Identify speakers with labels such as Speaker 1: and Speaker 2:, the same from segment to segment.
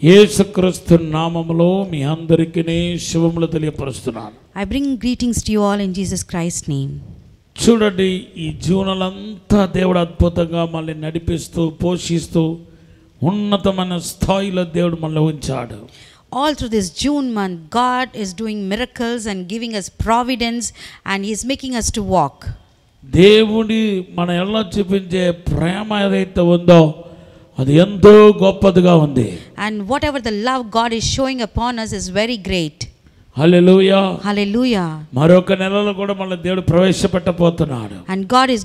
Speaker 1: యేసుక్రీస్తు నామములో మీ అందరికీ శుభములు తెలియపరుస్తున్నాను.
Speaker 2: I bring greetings to you all in Jesus Christ's name.
Speaker 1: చూడండి, ఈ జీవనాలంతా దేవుడు అద్భుతంగా మనల్ని నడిపిస్తూ పోషిస్తూ ఉన్నతమైన స్థాయిలో దేవుడు మనల్ని ఉంచాడు.
Speaker 2: All through this June month, God is doing miracles and giving us providence, and He is making us to walk.
Speaker 1: దేవుడి మన ఎల్ల చూపించే ప్రేమ ఏదైతే ఉందో అది ఎంతో గొప్పదిగా ఉంది.
Speaker 2: And whatever the love God is showing upon us is very great.
Speaker 1: Hallelujah,
Speaker 2: Hallelujah.
Speaker 1: మరొక నెలలో కూడా మన దేవుడు ప్రవేశపెట్టబోతున్నాడు.
Speaker 2: And God is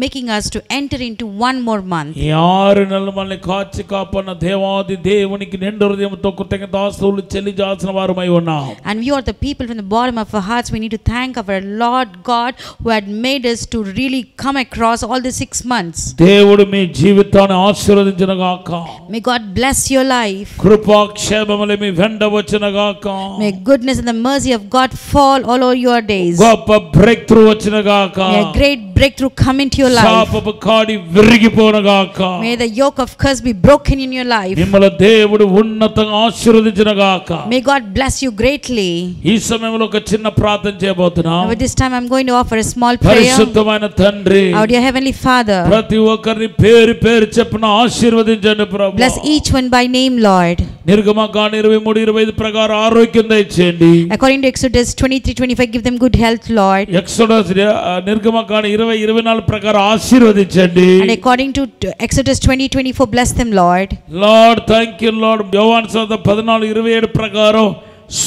Speaker 2: making us to enter into one more month.
Speaker 1: ఈ 6 నెలలు మనల్ని కాచి కాపాడిన దేవాది దేవునికి నిండు హృదయంతో కృతజ్ఞతాస్తుతులు చెల్లించాల్సిన వారమై ఉన్నాం.
Speaker 2: And we are the people from the bottom of our hearts. We need to thank our Lord God who had made us to really come across all the 6 months.
Speaker 1: దేవుడు మీ జీవితాన్ని ఆశీర్వదించును గాక.
Speaker 2: May God bless your life.
Speaker 1: కృపాక్షేమములు మీ వెంట వచ్చును గాక.
Speaker 2: May goodness and the mercy of God fall all over your days.
Speaker 1: గొప్ప break through వచ్చును గాక.
Speaker 2: May a great breakthrough come into your life.
Speaker 1: శాపపు కాడి విరిగిపోను గాక.
Speaker 2: May the yoke of curse be broken in your life.
Speaker 1: మిమ్మల్ని దేవుడు ఉన్నతంగా ఆశీర్వదించును గాక.
Speaker 2: May God bless you greatly.
Speaker 1: ఈ సమయంలో ఒక చిన్న ప్రార్థన చేయబోతున్నాం.
Speaker 2: At this time I'm going to offer a small prayer.
Speaker 1: పరిశుద్ధమైన తండ్రి,
Speaker 2: Our dear heavenly Father,
Speaker 1: ప్రతి ఒక్కరిని పేరు పేరు చెప్పున ఆశీర్వదించండి ప్రభువా.
Speaker 2: bless each one by name, Lord.
Speaker 1: నిర్గమకాండం 23:25 ప్రకారం ఆరోగ్యం దయచేయండి.
Speaker 2: According to Exodus 23:25, give them good health, Lord.
Speaker 1: Exodus నిర్గమకాండం 20:24 ప్రకారం ఆశీర్వదించండి.
Speaker 2: And according to Exodus 20:24, bless them, Lord.
Speaker 1: Lord thank you lord. యోహాను సువార్త 14:27 ప్రకారం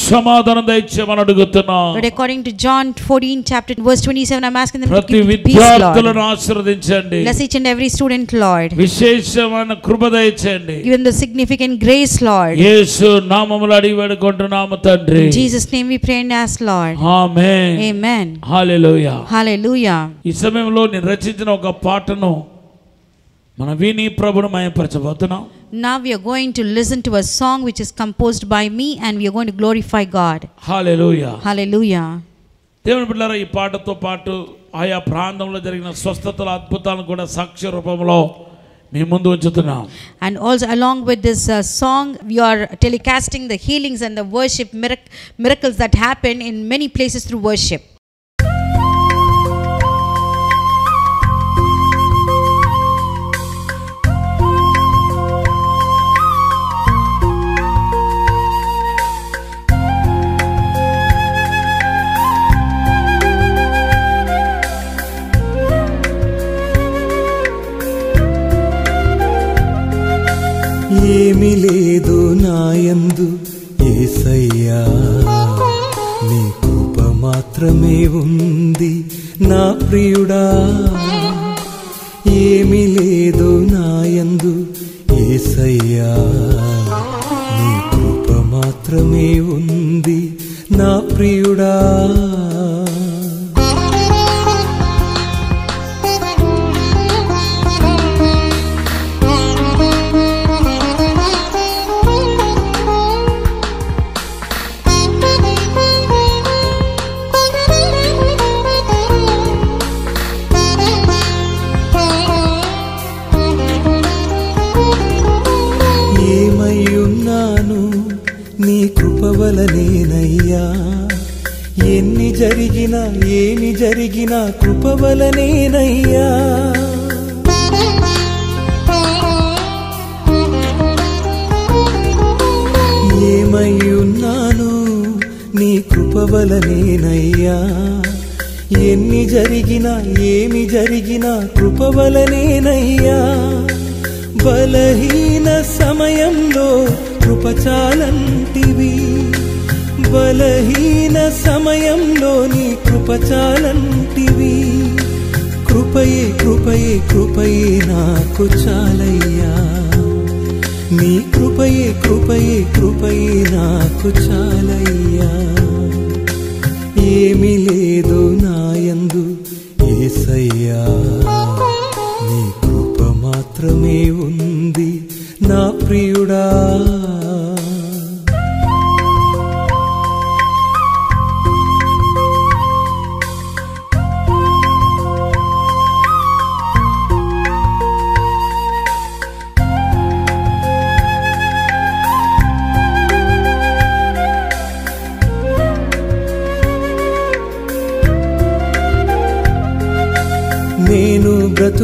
Speaker 1: సమాధానం దయచేయమని అడుగుతున్నాను.
Speaker 2: But according to John 14 chapter verse 27, I'm asking them to
Speaker 1: ప్రతి
Speaker 2: give peace,
Speaker 1: విద్యార్థులను
Speaker 2: Lord.
Speaker 1: ఆశీర్వదించండి.
Speaker 2: Bless each and every student, Lord.
Speaker 1: విశేషమైన కృప దయచేయండి.
Speaker 2: Give them the significant grace, Lord.
Speaker 1: యేసు నామములో అడిగి వేడుకుంటున్నాము తండ్రి.
Speaker 2: In Jesus' name we pray and ask, Lord.
Speaker 1: Amen.
Speaker 2: Amen.
Speaker 1: Hallelujah.
Speaker 2: Hallelujah.
Speaker 1: ఈ సమయంలో నేను రచించిన ఒక పాటను మన విని ప్రభువును మహిమపరచబోతున్నాం.
Speaker 2: Now we are going to listen to a song which is composed by me, and we are going to glorify God.
Speaker 1: Hallelujah.
Speaker 2: Hallelujah.
Speaker 1: దేవుని బిడ్డలారా, ఈ పాటతో పాటు ఆయా ప్రాంతంలో జరిగిన స్వస్థతల అద్భుతాలను కూడా సాక్ష్య రూపంలో మీ ముందు ఉంచుతున్నాం.
Speaker 2: And also along with this song, we are telecasting the healings and the worship miracles that happen in many places through worship.
Speaker 3: ఏమి లేదు నాయందు యేసయ్యా, నీ కృప మాత్రమే ఉంది నా ప్రియుడా. ఏమి లేదు నాయందు యేసయ్యా, నీ కృప మాత్రమే ఉంది నా ప్రియుడా. ఏమయ్యున్నాను నీ కృప వలనేనయ్యా, ఎన్ని జరిగినా ఏమి జరిగినా కృప వలనేనయ్యా. ఏమయ్యున్నాను నీ కృప వలనేనయ్యా, ఎన్ని జరిగినా ఏమి జరిగినా కృప వలనేనయ్యా. బలహీన సమయంలో కృప చాలంటివి, బలహీన సమయంలో నీ కృప చాలంటివి. కృపయే కృపయే కృపయే నాకు చాలయ్యా, నీ కృపయే కృపయే కృపయే నాకు చాలయ్యా. ఏమి లేదు నాయందు యేసయ్యా, నీ కృప మాత్రమే ఉంది నా ప్రియుడా.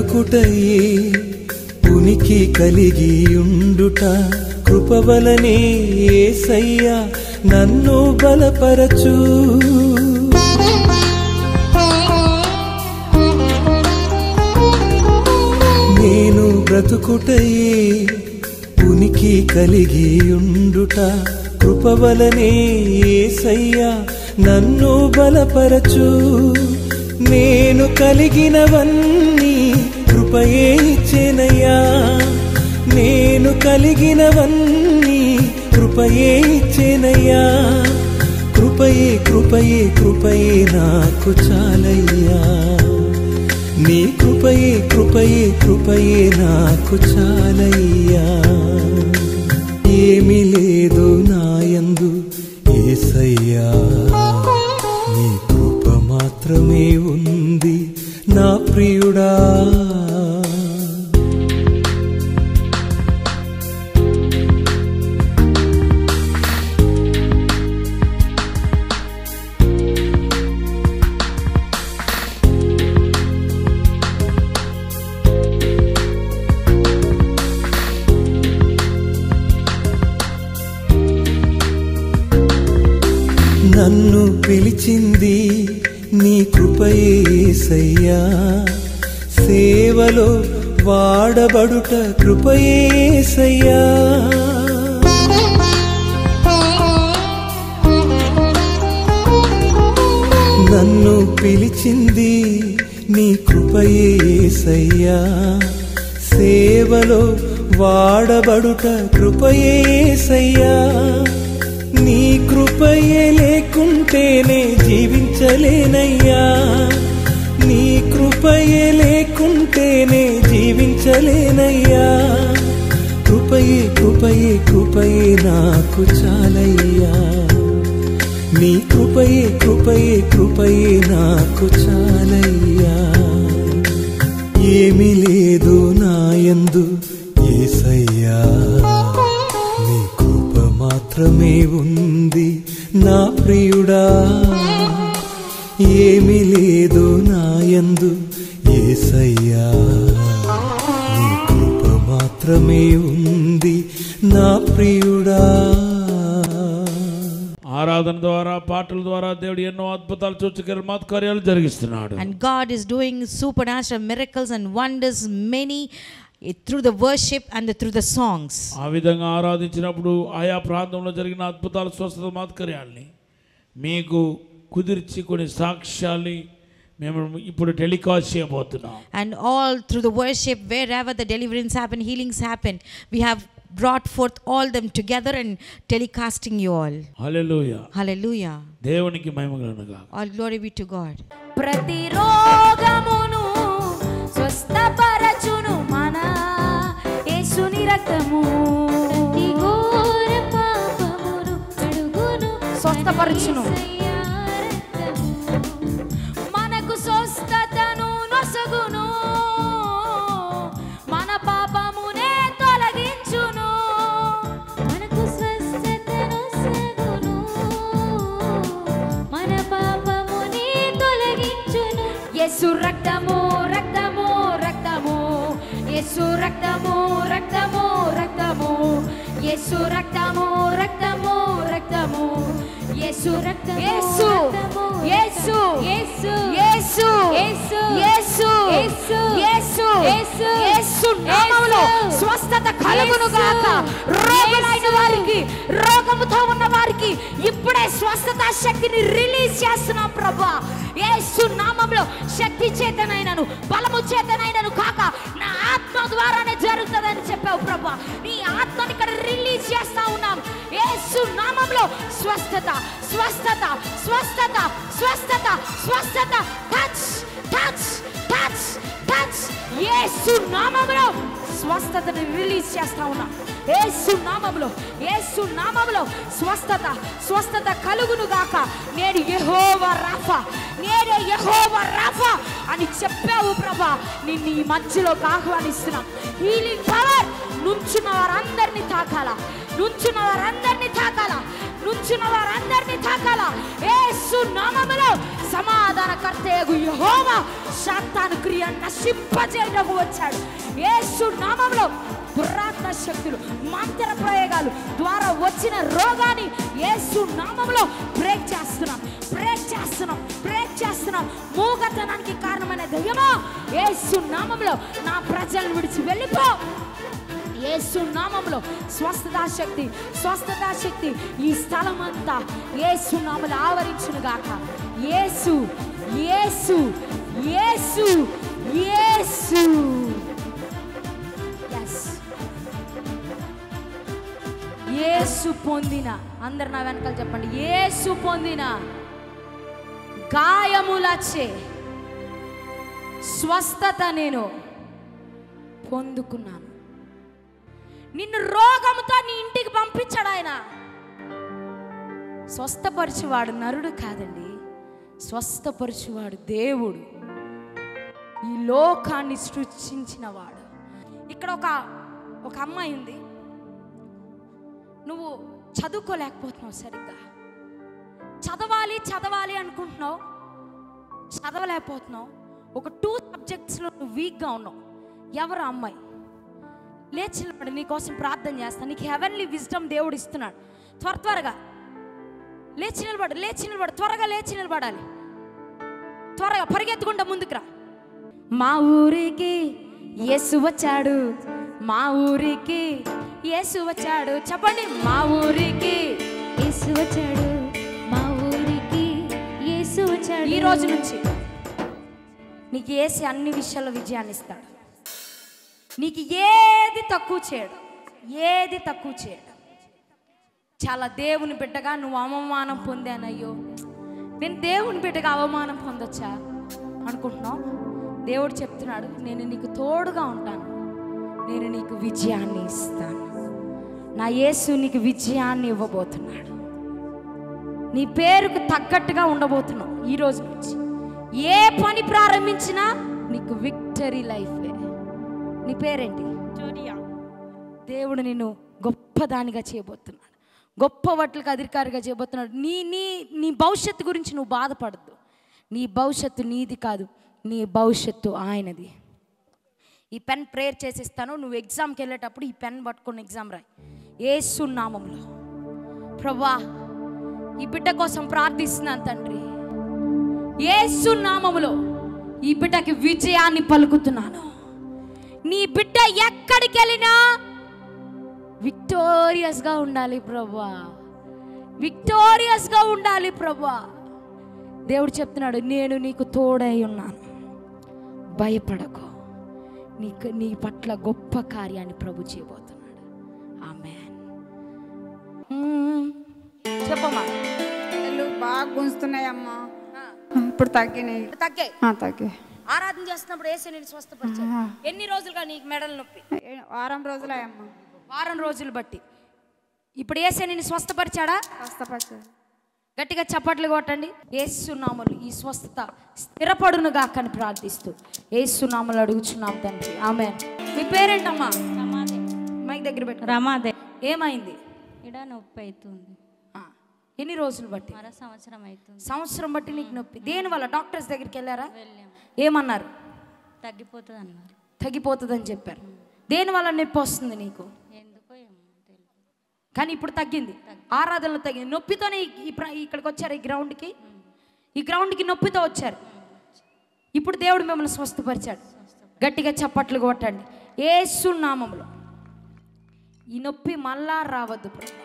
Speaker 3: బ్రతుకుటయే ఉనికి కలిగి ఉండుట కృపవలనే యేసయ్యా నన్ను బలపరచు. నేను బ్రతుకుటయే ఉనికి కలిగి ఉండుట కృపవలనే యేసయ్యా నన్ను బలపరచు. నేను కలిగినవన్నీ కృపయే ఇచ్చెనయ్యా, నేను కలిగినవన్నీ కృపయే ఇచ్చెనయ్యా. కృపయే కృపయే కృపయే నాకు చాలయ్యా, నీ కృపయే కృపయే కృపయే నాకు చాలయ్యా. ఏమీ లేదు నాయందు యేసయ్యా, నీ కృప మాత్రమే ఉంది నా ప్రియుడా. నన్ను పిలిచింది నీ కృపయే యేసయ్యా, సేవలో వాడబడుట కృపయే యేసయ్యా. నన్ను పిలిచింది నీ కృపయే యేసయ్యా, సేవలో వాడబడుట కృపయే యేసయ్యా. నీ కృపయే లేకుంటేనే జీవించలేనయ్యా, నీ కృపయే లేకుంటేనే జీవించలేనయ్యా. కృపయే కృపయే కృపయే నాకు చాలయ్యా, నీ కృపయే కృపయే కృపయే నాకు చాలయ్యా. ఏమీ లేదు నాయందు యేసయ్యా, నీ కృప మాత్రమే ఉంది నా ప్రియుడా. ఏమీ లేదు నాయందు యేసయ్యా, నీ కృప మాత్రమే ఉంది నా ప్రియుడా.
Speaker 1: ఆరాధన ద్వారా పాటల ద్వారా దేవుడు ఎన్నో అద్భుతాలు సూచకలు మహత్కార్యాలు జరిగిస్తున్నాడు.
Speaker 2: And God is doing supernatural miracles and wonders many through the worship and through the songs.
Speaker 1: ఆ విధంగా ఆరాధించినప్పుడు ఆయా ప్రాంతంలో జరిగిన అద్భుతాలు స్వస్థత మహత్కార్యాల్ని మీకు కుదిర్చి కొన్ని సాక్ష్యాల్ని మేము ఇప్పుడు టెలికాస్ట్ చేయబోతున్నాం.
Speaker 2: And all through the worship, wherever the deliverance happened, healings happened, we have brought forth all them together and telecasting you all.
Speaker 1: Hallelujah,
Speaker 2: Hallelujah.
Speaker 1: దేవునికి మహిమ కలుగుగాక.
Speaker 2: All glory be to God.
Speaker 4: ప్రతి రోగమును స్వస్థపరచును మన యేసుని రక్తము, ప్రతి ఘోర పాపమును కడుగును స్వస్థపరచును. మనకు స్వస్థతను నొసగును, మన పాపమునే తొలగించును. మనకు స్వస్థతను నొసగును, మన పాపమునే తొలగించును. యేసు రక్తము రక్తము రక్తము, యేసు రక్తము రక్తము రక్తము, యేసు రక్తము రక్తము రక్తము, యేసు రక్తము. యేసు యేసు యేసు యేసు యేసు యేసు యేసు యేసు యేసు నామములో స్వస్థత కలుగును గాక. రోగులైన వారికి, రోగముతో ఉన్న వారికి ఇప్పుడే స్వస్థత శక్తిని రిలీజ్ చేస్తున్నాం ప్రభువా. యేసు నామములో శక్తి చేతనైనను బలము చేతనైనను కాక నా ఆత్మ ద్వారానే జరుగుతుందని చెప్పావు ప్రభువా. నీ ఆత్మని ఇక్కడ రిలీజ్ చేస్తా ఉన్నాం. యేసు నామములో స్వస్థత స్వస్థత స్వస్థత స్వస్థత స్వస్థత. Touch touch touch touch. Yesu నామములో స్వస్థతని రిలీజ్ చేస్తా ఉన్నా. యేసు నామములో, యేసు నామములో స్వస్థత స్వస్థత కలుగును గాక. నేను యెహోవా రాఫా, నేనే యెహోవా రాఫా అని చెప్పావు ప్రభా. నిన్ను ఈ మధ్యలోకి ఆహ్వానిస్తున్నాం. హీలింగ్ పవర్ నుంచున్న వారందరినీ తాకాల, నుంచున్న వారందరినీ తాకాల, నుంచున్న వారందరినీ తాకాల. యేసు యేసు నామములో సమాధానకర్తయగు యెహోవా సాతాను క్రియ నశింపజేయడానికి వచ్చాడు. యేసు నామములో దురాత్మ శక్తులు, మంత్ర ప్రయోగాలు ద్వారా వచ్చిన రోగాన్ని యేసు నామములో బ్రేక్ చేస్తున్నాం, బ్రేక్ చేస్తున్నాం, బ్రేక్ చేస్తున్నాం. మూగతనానికి కారణమైన దయ్యమా, యేసు నామములో నా ప్రజలను విడిచి వెళ్ళిపో. యేసు నామములో స్వస్థతా శక్తి, స్వస్థతా శక్తి ఈ స్థలం అంతా యేసు నామములో ఆవరించును గాక. యేసు యేసు యేసు యేసు. యేసు పొందిన, అందరు నా వెనకాల చెప్పండి, యేసు పొందిన గాయములచే స్వస్థత నేను పొందుకున్నాను. నిన్ను రోగముతో నీ ఇంటికి పంపించాడు ఆయన. స్వస్థపరిచేవాడు నరుడు కాదండి, స్వస్థపరిచేవాడు దేవుడు, ఈ లోకాన్ని సృష్టించినవాడు. ఇక్కడ ఒక అమ్మాయి ఉంది, నువ్వు చదువుకోలేకపోతున్నావు, సరిగ్గా చదవాలి చదవాలి అనుకుంటున్నావు, చదవలేకపోతున్నావు. ఒక 2 సబ్జెక్ట్స్లో నువ్వు వీక్గా ఉన్నావు. ఎవరు అమ్మాయి? లేచి నిలబడి, నీకోసం ప్రార్థన చేస్తాను. నీకు హెవెన్లీ విజ్డమ్ దేవుడు ఇస్తున్నాడు. త్వరగా లేచి నిలబడు, లేచి నిలబడు, త్వరగా లేచి నిలబడాలి, త్వరగా పరిగెత్తుకుంటా ముందుకు రా. మా ఊరికి యేసు వచ్చాడు, మా ఊరికి యేసు వచ్చాడు. చెప్పండి, మా ఊరికి
Speaker 5: యేసు వచ్చాడు, మా ఊరికి యేసు వచ్చాడు.
Speaker 4: ఈ రోజు నుంచి నీకు యేసు అన్ని విషయాల్లో విజయాన్ని ఇస్తాడు. నీకు ఏది తక్కువ చేయడు, ఏది తక్కువ చేయడు. చాలా దేవుని బిడ్డగా నువ్వు అవమానం పొందానయ్యో, నేను దేవుని బిడ్డగా అవమానం పొందొచ్చా అనుకుంటున్నావు. దేవుడు చెప్తున్నాడు, నేను నీకు తోడుగా ఉంటాను, నేను నీకు విజయాన్ని ఇస్తాను. నా యేసు నీకు విజయాన్ని ఇవ్వబోతున్నాడు. నీ పేరుకు తగ్గట్టుగా ఉండబోతున్నావు. ఈ రోజు నుంచి ఏ పని ప్రారంభించినా నీకు విక్టరీ లైఫే. నీ పేరేంటి? దేవుడు నిన్ను గొప్పదానిగా చేయబోతున్నాడు, గొప్ప వాటికి అధికారిగా చేయబోతున్నాడు. నీ నీ నీ భవిష్యత్తు గురించి నువ్వు బాధపడద్దు. నీ భవిష్యత్తు నీది కాదు, నీ భవిష్యత్తు ఆయనది. ఈ పెన్ ప్రేయర్ చేసిస్తాను, నువ్వు ఎగ్జామ్కి వెళ్ళేటప్పుడు ఈ పెన్ పట్టుకొని ఎగ్జామ్ రాయి. యేసు నామములో ప్రభువా, ఈ బిడ్డ కోసం ప్రార్థిస్తున్నాను తండ్రి. యేసు నామములో ఈ బిడ్డకి విజయాన్ని పలుకుతున్నాను. నీ బిడ్డ ఎక్కడికి వెళ్ళినా విక్టోరియస్గా ఉండాలి ప్రభువా, విక్టోరియస్గా ఉండాలి ప్రభువా. దేవుడు చెప్తున్నాడు, నేను నీకు తోడై ఉన్నాను, భయపడకు. నీ పట్ల గొప్ప కార్యాన్ని ప్రభు చేయబోతున్నాడు. ఆమేన్. చెప్పమ్మా.
Speaker 6: బాగా గుంజుతున్నాయమ్మా, ఇప్పుడు తగ్గినాయి. తగ్గాయి.
Speaker 4: ఆరాధన చేస్తున్నప్పుడు యేసు నిన్ను స్వస్థపరిచాడు. ఎన్ని రోజులుగా నీకు మెడల నొప్పి?
Speaker 6: వారం రోజులయ్యమ్మా.
Speaker 4: వారం రోజులు బట్టి. ఇప్పుడు యేసు నిన్ను స్వస్థపరిచాడా?
Speaker 6: స్వస్థపరిచాడు.
Speaker 4: గట్టిగా చప్పట్లు కొట్టండి. యేసు నామములో ఈ స్వస్థత స్థిరపడును గాక అని ప్రార్థిస్తూ యేసు నామములో అడుగుచున్నాం తండ్రి, ఆమేన్. మీ పేరేంటమ్మా?
Speaker 5: రమాదే.
Speaker 4: మైక్ దగ్గర పెట్టు.
Speaker 5: రమాదే.
Speaker 4: ఏమైంది?
Speaker 5: ఇడ నొప్పి అవుతుంది.
Speaker 4: ఎన్ని రోజులు బట్టి?
Speaker 5: సంవత్సరం అవుతుంది.
Speaker 4: సంవత్సరం బట్టి నీకు నొప్పి. దేని వల్ల? డాక్టర్స్ దగ్గరికి వెళ్ళారా?
Speaker 5: వెళ్ళాము.
Speaker 4: ఏమన్నారు?
Speaker 5: తగ్గిపోతుంది అన్నారు.
Speaker 4: తగ్గిపోతుందని చెప్పారు. దేని వల్ల నొప్పి వస్తుంది నీకు?
Speaker 5: ఎందుకో ఏమో తెలియదు,
Speaker 4: కానీ ఇప్పుడు తగ్గింది. ఆరాధనలో తగ్గింది. నొప్పితోనే ఇక్కడికి వచ్చారు, ఈ గ్రౌండ్కి నొప్పితో వచ్చారు. ఇప్పుడు దేవుడు మిమ్మల్ని స్వస్థపరిచాడు. గట్టిగా చప్పట్లు కొట్టండి. యేసు నామములో ఈ నొప్పి మళ్ళా రావద్దు ప్రభు.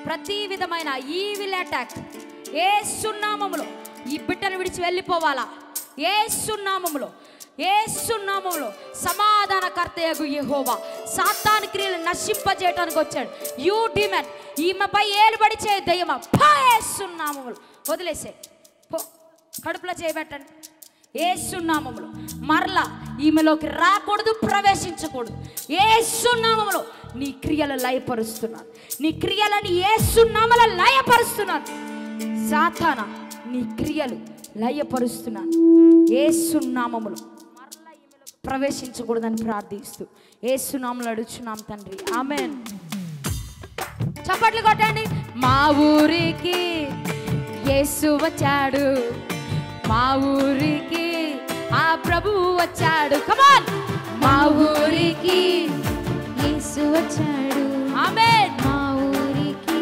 Speaker 4: ప్రతి విధమైన ఈవిల్ అటాక్ యేసు నామములో ఈ బిడ్డను విడిచి వెళ్ళిపోవాలా. యేసు నామములో, యేసు నామములో సమాధానకర్తయగు యెహోవా సాతాను క్రియలు నశింపజేయడానికి వచ్చాడు. యూ డిమాండ్, ఈమెపై ఏలుబడి చేయ దయ్యమా, యేసు నామములో వదిలేసే పో, కడుపులో చేయబెట్టండి. యేసు నామములో మరలా ఈమెలోకి రాకూడదు, ప్రవేశించకూడదు. యేసు నామములో నీ క్రియలు లయపరుస్తున్నాను, నీ క్రియలని యేసు నామములో లయపరుస్తున్నాను. సాతానా, నీ క్రియలు లయపరుస్తున్నాను. యేసు నామములో మరలా ఈమెలోకి ప్రవేశించకూడదని ప్రార్థిస్తూ యేసు నామములో అడుగుచున్నాం తండ్రి, ఆమేన్. చప్పట్లు కొట్టండి. మా ఊరికి యేసు వచ్చాడు మా ఊరికి, ఆ ప్రభువు వచ్చాడు. కమాన్, మా ఊరికి
Speaker 7: యేసు వచ్చాడు,
Speaker 4: ఆమేన్.
Speaker 7: మా ఊరికి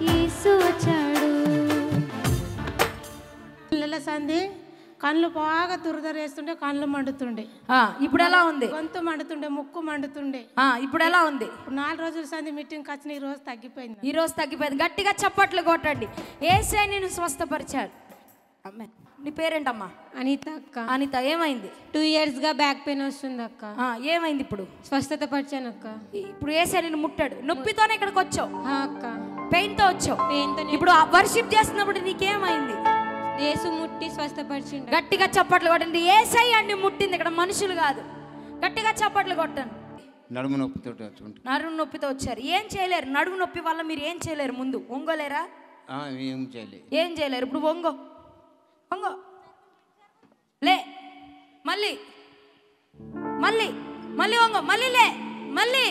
Speaker 7: యేసు వచ్చాడు.
Speaker 8: పిల్లల సంధి కళ్ళు బాగా దురదరేస్తుండే, కళ్ళు మండుతుండే.
Speaker 4: ఇప్పుడు ఎలా ఉంది?
Speaker 8: గొంతు మండుతుండే, ముక్కు మండుతుండే.
Speaker 4: ఇప్పుడు ఎలా ఉంది?
Speaker 8: 4 రోజుల సంధి మీటింగ్ వచ్చిన ఈ రోజు తగ్గిపోయింది.
Speaker 4: ఈ రోజు తగ్గిపోయింది. గట్టిగా చప్పట్లు కొట్టండి. యేసే నిన్ను స్వస్థపరిచాడు. ఆమేన్. నీ పేరేంటమ్మా?
Speaker 7: అనిత అక్క.
Speaker 4: అనిత, ఏమైంది?
Speaker 7: 2 years గా బ్యాక్ పెయిన్ వస్తుంది అక్క.
Speaker 4: ఏమైంది ఇప్పుడు?
Speaker 7: స్వస్థత పరిచాను అక్క.
Speaker 4: ఇప్పుడు యేసే నిన్ను ముట్టాడు. నొప్పితోనే ఇక్కడికి వచ్చావు,
Speaker 7: అక్క.
Speaker 4: పెయిన్ తో వచ్చావు. ఇప్పుడు వర్షిప్ చేస్తున్నప్పుడు నీకేమైంది?
Speaker 7: యేసు ముట్టి స్వస్థపరిచిండు.
Speaker 4: గట్టిగా చప్పట్లు కొట్టండి. యేసై అన్ని ముట్టింది, ఇక్కడ మనుషులు కాదు. గట్టిగా చప్పట్లు కొట్టండి.
Speaker 9: నడుము నొప్పితో
Speaker 4: నడుము నొప్పితో వచ్చారు. ఏం చేయలేరు. నడుము నొప్పి వల్ల మీరు ఏం చేయలేరు. ముందు ఒంగోలేరా? ఏం చేయలేరు. ఇప్పుడు ఒంగో, ఒంగో, లే, మళ్ళీ మళ్ళీ మళ్ళీ ఒంగో, మళ్ళీ లే, మళ్ళీ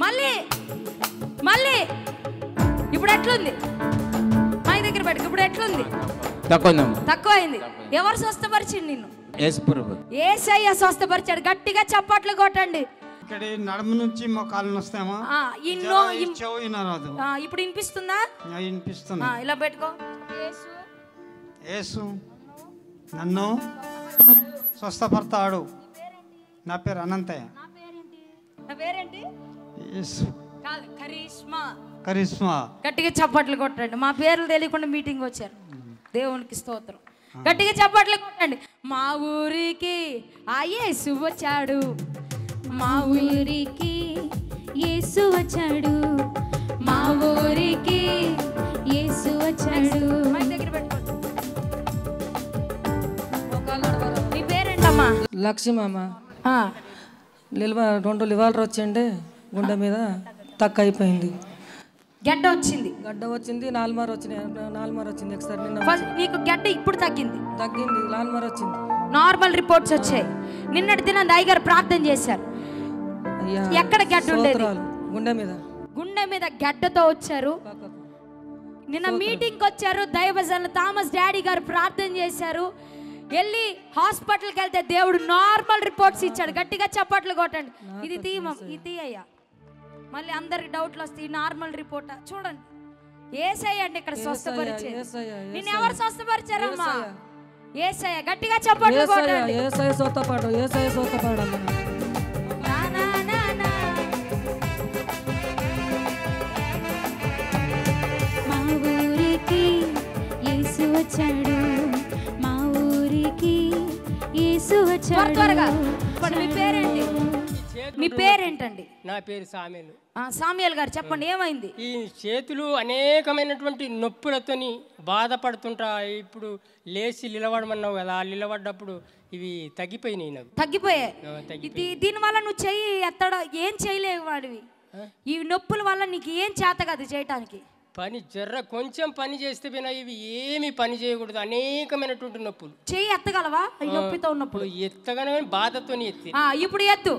Speaker 4: మళ్ళీ మళ్ళీ. ఇప్పుడు ఎట్లుంది? మా దగ్గర పెట్టుకు. ఇప్పుడు ఎట్లుంది? తక్కువ అయింది. ఎవరు స్వస్థపరిచింది నిన్ను? యేసయ్య స్వస్థపరిచాడు. గట్టిగా చప్పట్లు కొట్టండి.
Speaker 10: ఇక్కడ నడుము నుంచి మోకాలు వస్తామా?
Speaker 4: ఇప్పుడు వినిపిస్తుందా?
Speaker 10: వినిపిస్తుంది.
Speaker 4: ఇలా పెట్టుకో.
Speaker 10: యేసు నన్ను స్వస్థపడతాడు. నా పేరు అనంతయ్య.
Speaker 4: నా పేరేంటి?
Speaker 10: యేసు
Speaker 4: కాదు, కరిష్మా.
Speaker 10: కరిష్మా.
Speaker 4: గట్టిగా చప్పట్లు కొట్టండి. మా పేర్లు తెలియకుండా మీటింగ్ వచ్చారు. దేవునికి స్తోత్రం. గట్టిగా చప్పట్లు కొట్టండి. మా ఊరికి ఆ యేసు వచ్చాడు,
Speaker 7: మా ఊరికి యేసు వచ్చాడు, మా ఊరికి యేసు వచ్చాడు.
Speaker 4: మా దగ్గర పెట్టుకోండి. నీ పేరేంటమ్మా?
Speaker 11: లక్ష్మమ్మ. 2 లివర్లు వచ్చిండే, గుండె మీద తక్కువ అయిపోయింది.
Speaker 4: గడ్డ వచ్చింది.
Speaker 11: గడ్డ వచ్చింది, 4 మారు వచ్చినాయి. 4 మారు వచ్చింది. ఒకసారి
Speaker 4: నీకు గడ్డ ఇప్పుడు తగ్గింది.
Speaker 11: 4 మారు వచ్చింది.
Speaker 4: నార్మల్ రిపోర్ట్స్ వచ్చాయి. నిన్నటి దినం అయ్యగారు ప్రార్థన చేశారు. ఎక్కడ గడ్డ ఉండేది?
Speaker 11: గుండె మీద.
Speaker 4: గుండె మీద గడ్డతో వచ్చారు. నిన్న మీటింగ్కి వచ్చారు. దైవజనులు థామస్ డాడీ గారు ప్రార్థన చేశారు. వెళ్ళి హాస్పిటల్కి వెళ్తే దేవుడు నార్మల్ రిపోర్ట్స్ ఇచ్చాడు. గట్టిగా చప్పట్లు కొట్టండి. ఇది తీయ్యా. మళ్ళీ అందరికి డౌట్లు వస్తాయి. నార్మల్ రిపోర్ట్ చూడండి. యేసయ్య అంటే ఇక్కడ స్వస్థపరిచేది. నిన్ను ఎవరు స్వస్థపరిచారమ్మా? యేసయ్య. గట్టిగా చప్పట్లు కొట్టండి.
Speaker 11: యేసయ్య స్వస్థపడు, యేసయ్య స్వస్థపడు.
Speaker 7: మా ఊరికి యేసు వచ్చాడు, మా ఊరికి యేసు వచ్చాడు.
Speaker 4: త్వరగా. మీ పేరేంటి? మీ పేరేంటండి?
Speaker 12: నా పేరు సామ్యేలు.
Speaker 4: సామ్యేల్ గారు చెప్పండి, ఏమైంది?
Speaker 12: ఈ చేతులు అనేకమైనటువంటి నొప్పులతోని బాధపడుతుంటా. ఇప్పుడు లేచి నిలబడమన్నావు కదా, నిలబడ్డప్పుడు ఇవి తగ్గిపోయినాయి. నాకు
Speaker 4: తగ్గిపోయాయి. దీనివల్ల నువ్వు చెయ్యి ఎత్తడం ఏం చేయలేవు వాడివి. ఈ నొప్పుల వల్ల నీకు ఏం చేత కాదు చేయటానికి.
Speaker 12: పని కొంచెం పని చేస్తే పోయినా ఇవి ఏమి పని చేయకూడదు. అనేకమైనటువంటి నొప్పులు.
Speaker 4: చెయ్యి ఎత్తగలవా? నొప్పితో ఉన్నప్పుడు
Speaker 12: ఎత్తగానే బాధతో ఎత్తి.
Speaker 4: ఇప్పుడు ఎత్తు.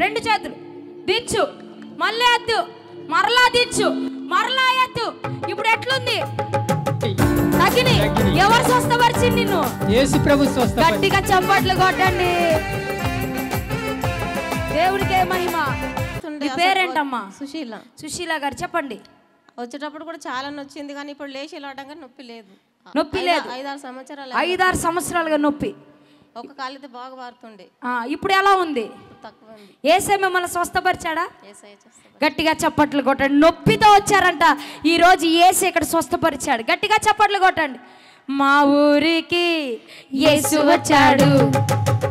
Speaker 4: 2 చేతులు దించు, మళ్ళీ ఎత్తు, మరలా దించు, మరలా ఎత్తు. ఇప్పుడు ఎట్లుంది? తగ్గిని. ఎవరు స్వస్థపరిచింది నిన్ను?
Speaker 12: యేసు ప్రభు స్వస్థపరిచాడు.
Speaker 4: గట్టిగా చప్పట్లు కొట్టండి. దేవునికే మహిమ. మీ పేరేంటమ్మా?
Speaker 13: సుశీల.
Speaker 4: సుశీల గారు చెప్పండి.
Speaker 13: వచ్చేటప్పుడు కూడా చాలా నొచ్చింది, కానీ ఇప్పుడు లేచి వెళ్ళడానికి నొప్పి లేదు.
Speaker 4: నొప్పి లేదు.
Speaker 13: 5-6 సంవత్సరాలు.
Speaker 4: 5-6 సంవత్సరాలుగా నొప్పి.
Speaker 13: ఒక కాలితే బాగా వారుతుండే.
Speaker 4: ఇప్పుడు ఎలా ఉంది? యేసయ్య మిమ్మల్ని స్వస్థపరిచాడా? గట్టిగా చప్పట్లు కొట్టండి. నొప్పితో వచ్చారంట, ఈ రోజు యేసయ్య ఇక్కడ స్వస్థపరిచాడు. గట్టిగా చప్పట్లు కొట్టండి. మా ఊరికి యేసు వచ్చాడు,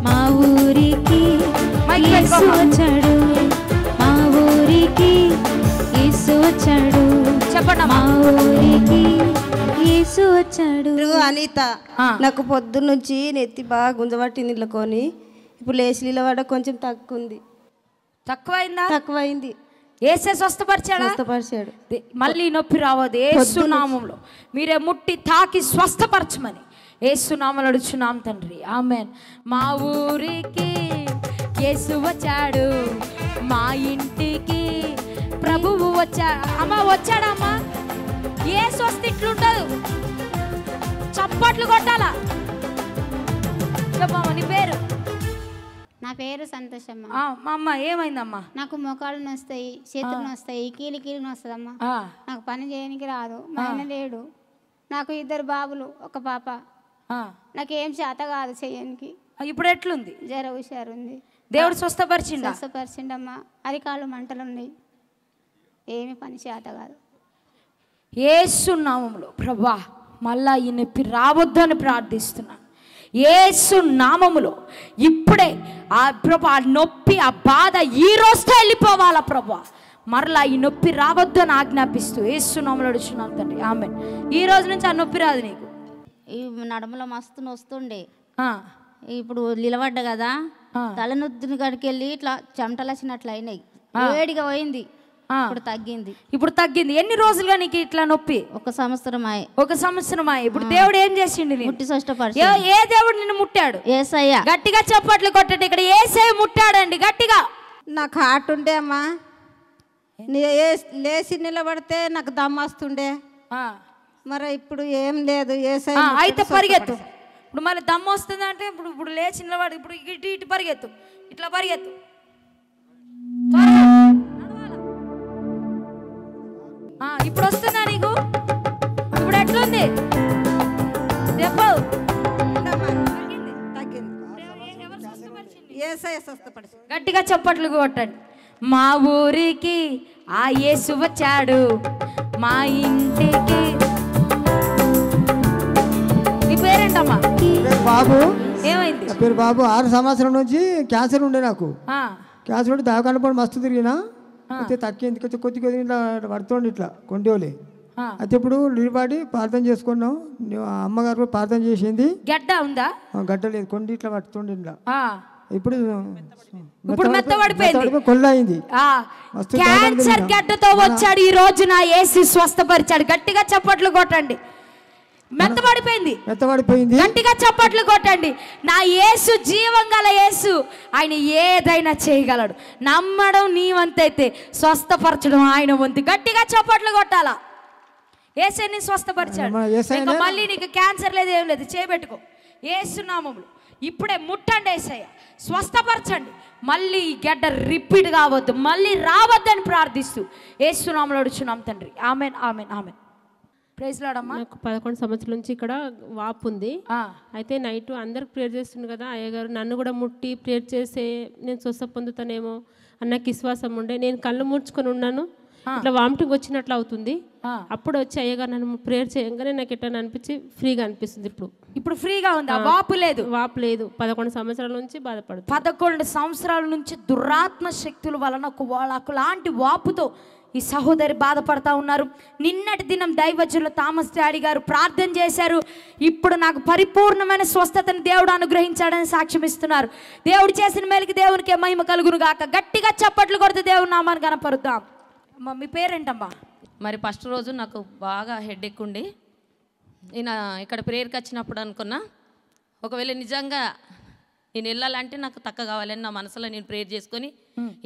Speaker 7: మా ఊరికి యేసు వచ్చాడు, మా ఊరికి యేసు వచ్చాడు.
Speaker 4: చెప్పండి.
Speaker 7: మా ఊరికి యేసు వచ్చాడు.
Speaker 14: అనిత, నాకు పొద్దు నుంచి నెత్తి బాగా గుంజబట్టింది ఇళ్ళకొని. ఇప్పుడు లేచి నిలబడ కొంచెం తక్కువైంది.
Speaker 4: యేసే స్వస్థపరిచాడు. మళ్ళీ నొప్పి రావద్దు యేసు నామములో. మీరే ముట్టి తాకి స్వస్థపరచమని యేసు నామములో అడుగుచున్నాం తండ్రి, ఆమేన్. మా ఊరికి యేసు వచ్చాడు, మా ఇంటికి ప్రభువు వచ్చాడు. అమ్మా వచ్చాడమ్మా. యేసు వస్తే ఇట్లుంటుంది. చప్పట్లు కొట్టాలా? చెప్పమ్మా నీ పేరు?
Speaker 9: నా పేరు సంతోషమ్మ.
Speaker 4: మా అమ్మ ఏమైందమ్మా?
Speaker 9: నాకు మొఖాలు నొస్తాయి, చేతులు నొస్తాయి, కీలు నొస్తుందమ్మా. నాకు పని చేయడానికి రాదు, మా ఆయన లేడు. నాకు 2 బాబులు, 1 పాప. నాకేం చేత కాదు చేయడానికి.
Speaker 4: ఇప్పుడు ఎట్లుంది?
Speaker 9: జర హుషారుంది.
Speaker 4: దేవుడు స్వస్థపరిచిండా?
Speaker 9: స్వస్థపరిచిండమ్మా. అరికాళ్ళు మంటలు ఉన్నాయి, ఏమి పని చేత కాదు.
Speaker 4: యేసు నామములో ప్రభా మళ్ళా ఈ నొప్పి రావద్దు అని ప్రార్థిస్తున్నాను. యేసు నామములో ఇప్పుడే ఆ ప్రభా ఆ నొప్పి ఆ బాధ ఈ రోజుతో వెళ్ళిపోవాలా ప్రభా. మరలా ఈ నొప్పి రావద్దు అని ఆజ్ఞాపిస్తూ యేసు నామములో అడుగుతున్నాను తండ్రి, ఆమేన్. ఈ రోజు నుంచి ఆ నొప్పి రాదు నీకు.
Speaker 5: ఈ నడుములో మస్తు నొస్తుండే, ఇప్పుడు నిలబడ్డ కదా, తలనొద్దుని కాడికి వెళ్ళి ఇట్లా చెమటలు వచ్చినట్లు అయినాయి, వేడిగా పోయింది, ఇప్పుడు తగ్గింది.
Speaker 4: ఇప్పుడు తగ్గింది. ఎన్ని రోజులుగా నీకు ఇట్లా నొప్పి?
Speaker 5: 1 సంవత్సరం.
Speaker 4: 1 సంవత్సరం. ఇప్పుడు దేవుడు ఏం చేసిండు?
Speaker 5: ముట్టి స్వస్థపరిచి.
Speaker 4: ఏ దేవుడు నిన్ను ముట్టాడు?
Speaker 5: యేసయ్య.
Speaker 4: గట్టిగా చప్పట్లు కొట్టండి. ఇక్కడ యేసయ్య ముట్టాడండి గట్టిగా.
Speaker 8: నాకు హార్ట్ ఉండే అమ్మా, లేచి నిలబడితే నాకు దమ్ వస్తుండే, మరి ఇప్పుడు ఏం లేదు.
Speaker 4: అయితే పరిగెత్తు. ఇప్పుడు మళ్ళీ దమ్ము వస్తుంది అంటే ఇప్పుడు లేచి నిలబడి ఇప్పుడు ఇటు పరిగెత్తు, ఇట్లా పరిగెత్తు. ఇప్పుడు వస్తుందా నీకు? ఇప్పుడు ఎట్లుంది? చెప్పు. గట్టిగా చప్పట్లు కొట్టండి. మా ఊరికి ఆ యేసు వచ్చాడు, మా ఇంటికి. నీ పేరేంటమ్మా?
Speaker 15: బాబు.
Speaker 4: ఏమైంది?
Speaker 15: నా పేరు బాబు. 6 సంవత్సరం నుంచి క్యాన్సర్ ఉండే నాకు. క్యాన్సర్ ఉంటే దవాఖాన పడి మస్తు తిరిగినా, అయితే తక్కింది కొద్ది ఇట్లా పడుతుండే ఇట్లా కొండోలే. అయితే ఇప్పుడు నిలబడి ప్రార్థన చేసుకున్నాం. అమ్మగారు కూడా ప్రార్థన చేసింది.
Speaker 4: గడ్డ ఉందా?
Speaker 15: గడ్డ లేదు, కొండి ఇట్లా పడుతుండే ఇట్లా.
Speaker 4: ఇప్పుడు మెత్తబడిపోయింది,
Speaker 15: కొల్లయింది.
Speaker 4: క్యాన్సర్ గడ్డతో వచ్చాడు ఈ రోజున యేసు స్వస్థపరిచాడు. గట్టిగా చప్పట్లు కొట్టండి. మెత్తబడిపోయింది. గట్టిగా చప్పట్లు కొట్టండి. నా యేసు జీవం గల యేసు, ఆయన ఏదైనా చేయగలడు. నమ్మడం నీ వంతైతే స్వస్థపరచడం ఆయన వంతు. గట్టిగా చప్పట్లు కొట్టాలా? యేసుని స్వస్థపరిచాడు. ఇంకా మళ్ళీ నీకు క్యాన్సర్ లేదు, ఏం లేదు. చేయబెట్టుకో యేసు నామములో. ఇప్పుడే ముట్టండి యేసయ్య, స్వస్థపరచండి. మళ్ళీ ఈ గడ్డ రిపీట్ కావద్దు, మళ్ళీ రావద్దని ప్రార్థిస్తూ యేసు నామములో అడుగుచున్నాం తండ్రి, amen, amen, amen. Praise lord అమ్మా.
Speaker 16: నాకు 11 సంవత్సరాల నుంచి ఇక్కడ వాపు ఉంది. అయితే నైట్ అందరికి ప్రేయర్ చేస్తుంది కదా అయ్యగారు, నన్ను కూడా ముట్టి ప్రేయర్ చేస్తే నేను స్వస్థ పొందుతానేమో అన్నకి విశ్వాసం ఉండే. నేను కళ్ళు మూర్చుకొని ఉన్నాను, ఇట్లా వామిటింగ్ వచ్చినట్లు అవుతుంది. అప్పుడు వచ్చి అయ్యగారు నన్ను ప్రేయర్ చేయగానే నాకు ఎట్లా అనిపించి ఫ్రీగా అనిపిస్తుంది.
Speaker 4: ఇప్పుడు ఫ్రీగా ఉంది, వాపు లేదు.
Speaker 16: 11 సంవత్సరాల నుంచి బాధపడుతుంది.
Speaker 4: 11 సంవత్సరాల నుంచి దురాత్మ శక్తుల వలన లాంటి వాపుతో ఈ సహోదరి బాధపడతా ఉన్నారు. నిన్నటి దినం దైవజనులు థామస్ డాడీ గారు ప్రార్థన చేశారు. ఇప్పుడు నాకు పరిపూర్ణమైన స్వస్థతను దేవుడు అనుగ్రహించాడని సాక్ష్యం ఇస్తున్నారు. దేవుడు చేసిన మేలుకి దేవునికి మహిమ కలుగును గాక. గట్టిగా చప్పట్లు కొడితే దేవుని నామాన్ని కనపరుద్దాం. మీ పేరేంటమ్మా?
Speaker 17: మరి ఫస్ట్ రోజు నాకు బాగా హెడేక్ ఉండి నేను ఇక్కడ ప్రేయర్కి వచ్చినప్పుడు అనుకున్నా, ఒకవేళ నిజంగా నేను వెళ్ళాలంటే నాకు తక్క కావాలని నా మనసులో నేను ప్రేయర్ చేసుకొని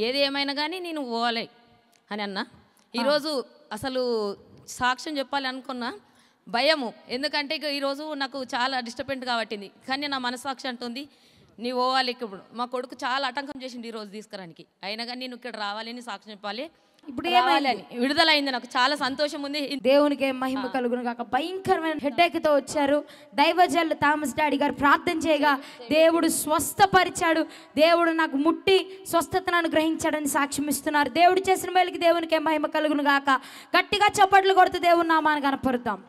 Speaker 17: ఏది ఏమైనా కానీ నేను పోవాలి అని అన్నా. ఈరోజు అసలు సాక్ష్యం చెప్పాలి అనుకున్నా, భయము. ఎందుకంటే ఈరోజు నాకు చాలా డిస్టర్బెంట్ కాబట్టింది. కానీ నా మనస్సాక్షి అంటుంది నీ పోవాలి. ఇప్పుడు మా కొడుకు చాలా ఆటంకం చేసింది ఈరోజు తీసుకురానికి, అయినా కానీ నేను ఇక్కడ రావాలని సాక్ష్యం చెప్పాలి. ఇప్పుడు రావాలని విడుదలైంది. నాకు చాలా సంతోషం ఉంది.
Speaker 4: దేవునికి మహిమ కలుగును గాక. భయంకరమైన హెడేక్తో వచ్చారు. దైవజనులు థామస్ డాడీ గారు ప్రార్థన చేయగా దేవుడు స్వస్థపరిచాడు. దేవుడు నాకు ముట్టి స్వస్థతను అనుగ్రహించాడని సాక్ష్యం ఇస్తున్నారు. దేవుడు చేసిన మేలుకి దేవునికి మహిమ కలుగును గాక. గట్టిగా చప్పట్లు కొడుతూ దేవుని నామాన్ని కనపరుద్దాం.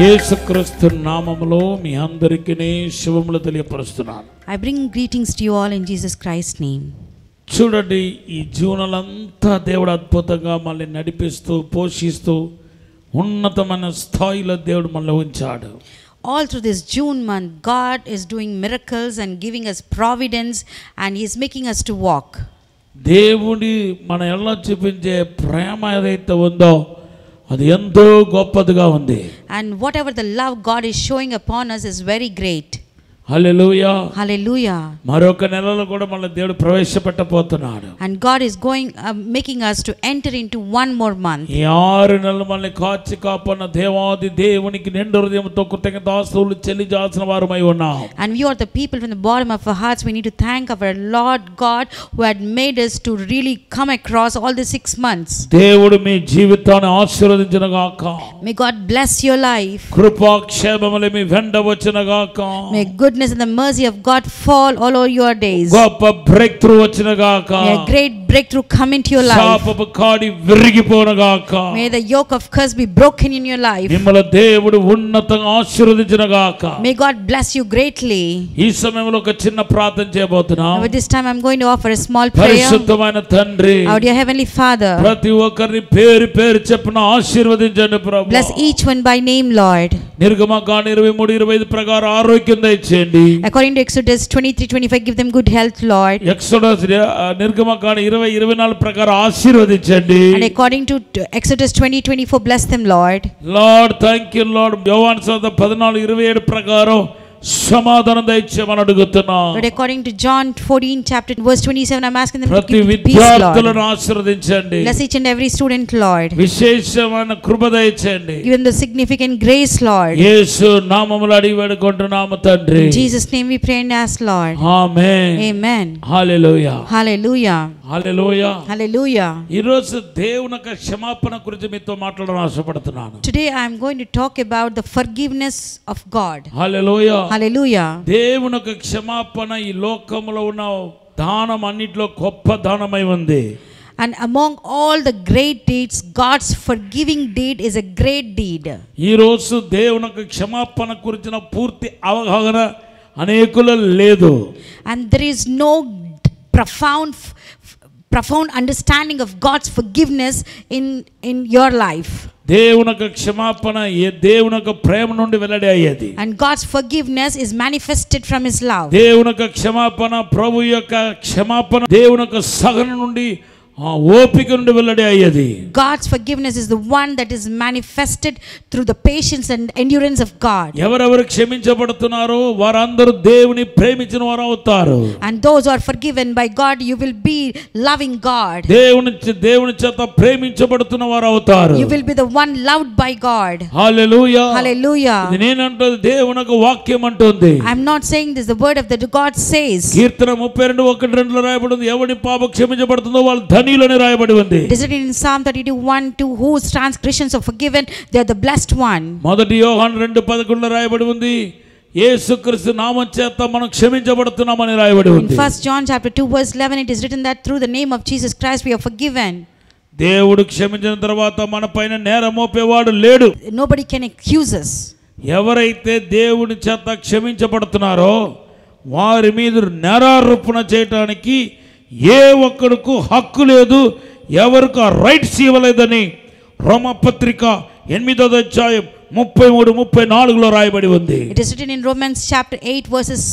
Speaker 1: యేసుక్రీస్తు నామములో మీ అందరికీ శుభములు తెలియపరుస్తున్నాను.
Speaker 2: I bring greetings to you all in Jesus Christ's name.
Speaker 1: చూడండి, ఈ జీవనాలంతా దేవుడు అద్భుతంగా మళ్ళీ నడిపిస్తూ పోషిస్తూ ఉన్నతమైన స్థాయిలో దేవుడు మళ్ళీ ఉంచాడు.
Speaker 2: All through this June month, God is doing miracles and giving us providence, and He is making us to walk.
Speaker 1: దేవుడి మన ఎలా చూపించే ప్రేమ ఏదైతే ఉందో అది ఎంతో గొప్పదిగా ఉంది.
Speaker 2: And whatever the love God is showing upon us is very great.
Speaker 1: Hallelujah.
Speaker 2: Hallelujah.
Speaker 1: మరొక నెలలో కూడా మన దేవుడు ప్రవేశపెట్టబోతున్నాడు.
Speaker 2: And God is making us to enter into one more month.
Speaker 1: ఈ 6 నెలలు మనల్ని కాచి కాపాడిన దేవాది దేవునికి నిండు హృదయంతో కృతజ్ఞతాస్తుతులు చెల్లించాల్సిన వారమై ఉన్నాం.
Speaker 2: And we are the people from the bottom of our hearts. We need to thank our Lord God who had made us to really come across all the 6 months.
Speaker 1: దేవుడు మీ జీవితాన్ని ఆశీర్వదించును గాక.
Speaker 2: May God bless your life.
Speaker 1: కృపా క్షేమములు మీ వెంట వచ్చును గాక.
Speaker 2: May goodness and the mercy of God fall all over your days.
Speaker 1: గొప్ప break through వచ్చును గాక.
Speaker 2: May a great breakthrough come into your life.
Speaker 1: శాపపు కాడి విరిగిపోను గాక.
Speaker 2: May the yoke of curse be broken in your life.
Speaker 1: మిమ్మల్ని దేవుడు ఉన్నతంగా ఆశీర్వదించును గాక.
Speaker 2: May God bless you greatly.
Speaker 1: ఈ సమయంలో ఒక చిన్న ప్రార్థన చేయబోతున్నాం.
Speaker 2: At this time I'm going to offer a small prayer.
Speaker 1: పరిశుద్ధమైన తండ్రి,
Speaker 2: our dear heavenly Father,
Speaker 1: ప్రతి ఒక్కరిని పేరు పేరు చెప్పున ఆశీర్వదించండి ప్రభువా.
Speaker 2: bless each one by name, Lord.
Speaker 1: నిర్గమకాండ 23:25 ప్రకారం ఆరోగ్యం దయచేయండి.
Speaker 2: According to Exodus 23:25, give them good health, Lord.
Speaker 1: Exodus నిర్గమకాండ 20:24 ప్రకారం ఆశీర్వదించండి.
Speaker 2: And according to Exodus 20:24, bless them, Lord.
Speaker 1: Lord, thank you, Lord. యోహాను సువార్త 14:27 ప్రకారం సమాధానం దయచేయమని అడుగుతున్నాం.
Speaker 2: But according to John 14 chapter verse 27, I'm asking them to
Speaker 1: ప్రతి
Speaker 2: give peace,
Speaker 1: విద్యార్థులను
Speaker 2: Lord.
Speaker 1: ఆశీర్వదించండి.
Speaker 2: Bless each and every student, Lord.
Speaker 1: విశేషమైన కృప దయచేయండి.
Speaker 2: Give them the significant grace, Lord.
Speaker 1: యేసు నామములో అడిగి వేడుకుంటున్నాము తండ్రి.
Speaker 2: In Jesus' name we pray and ask, Lord.
Speaker 1: Amen.
Speaker 2: Amen.
Speaker 1: Hallelujah.
Speaker 2: Hallelujah.
Speaker 1: Hallelujah.
Speaker 2: Hallelujah.
Speaker 1: ఈ రోజు దేవుని యొక్క క్షమాపణ గురించి మీతో మాట్లాడడానికి ఆశపడుతున్నాను.
Speaker 2: Today I am going to talk about the forgiveness of God.
Speaker 1: Hallelujah.
Speaker 2: Hallelujah.
Speaker 1: దేవుని యొక్క క్షమాపణ ఈ లోకములో ఉన్న దానం అన్నిట్లో గొప్ప దానమై ఉంది.
Speaker 2: And among all the great deeds, God's forgiving deed is a great deed.
Speaker 1: ఈ రోజు దేవుని యొక్క క్షమాపణ గురించిన పూర్తి అవగాహన అనేకులు లేదు.
Speaker 2: And there is no profound understanding of God's forgiveness in your life.
Speaker 1: దేవుని యొక్క క్షమాపణ దేవుని యొక్క ప్రేమ నుండి వెల్లడి అయ్యేది.
Speaker 2: And God's forgiveness is manifested from his love.
Speaker 1: దేవుని యొక్క క్షమాపణ, ప్రభు యొక్క క్షమాపణ దేవుని యొక్క సహనం నుండి ఓపిక నుండి వెల్లడి అయ్యేది.
Speaker 2: God's forgiveness is the one that is manifested through the patience and endurance of God.
Speaker 1: ఎవరెవరు క్షమించబడుతున్నారో వారందరూ దేవుని ప్రేమించిన వారు అవుతారు.
Speaker 2: And those who are forgiven by God, you will be loving God.
Speaker 1: దేవుని చేత ప్రేమించబడుతున్న వారు అవుతారు.
Speaker 2: You will be the one loved by God.
Speaker 1: Hallelujah.
Speaker 2: Hallelujah.
Speaker 1: నేనంటే దేవుని యొక్క వాక్యం అంటుంది.
Speaker 2: I'm not saying this, the word of the God says.
Speaker 1: కీర్తన 32:1-2 రాయబడింది. ఎవని పాపం క్షమించబడుతుందో వాళ్ళు ధనియులని రాయబడి ఉంది.
Speaker 2: It is written in Psalm 32:1-2, whose transgressions are forgiven, they are the blessed one.
Speaker 1: మొదటి యోహాను 2:11 రాయబడి ఉంది. యేసుక్రీస్తు నామం చేత మనం క్షమించబడుతున్నామని రాయబడి ఉంది.
Speaker 2: In 1 John chapter 2 verse 11, it is written that through the name of Jesus Christ we are forgiven.
Speaker 1: దేవుడు క్షమించిన తర్వాత మన పైన నేరం మోపేవాడు లేడు.
Speaker 2: Nobody can accuse us.
Speaker 1: ఎవరైతే దేవుని చేత క్షమించబడుతున్నారో వారి మీద నేరారోపణ చేయడానికి ఏ ఒక్కరికి హక్కు లేదు, ఎవరికి రైట్స్ ఇవ్వలేదని రోమపత్రిక 8:33-34 రాయబడి ఉంది.
Speaker 2: It is written in Romans chapter 8 verses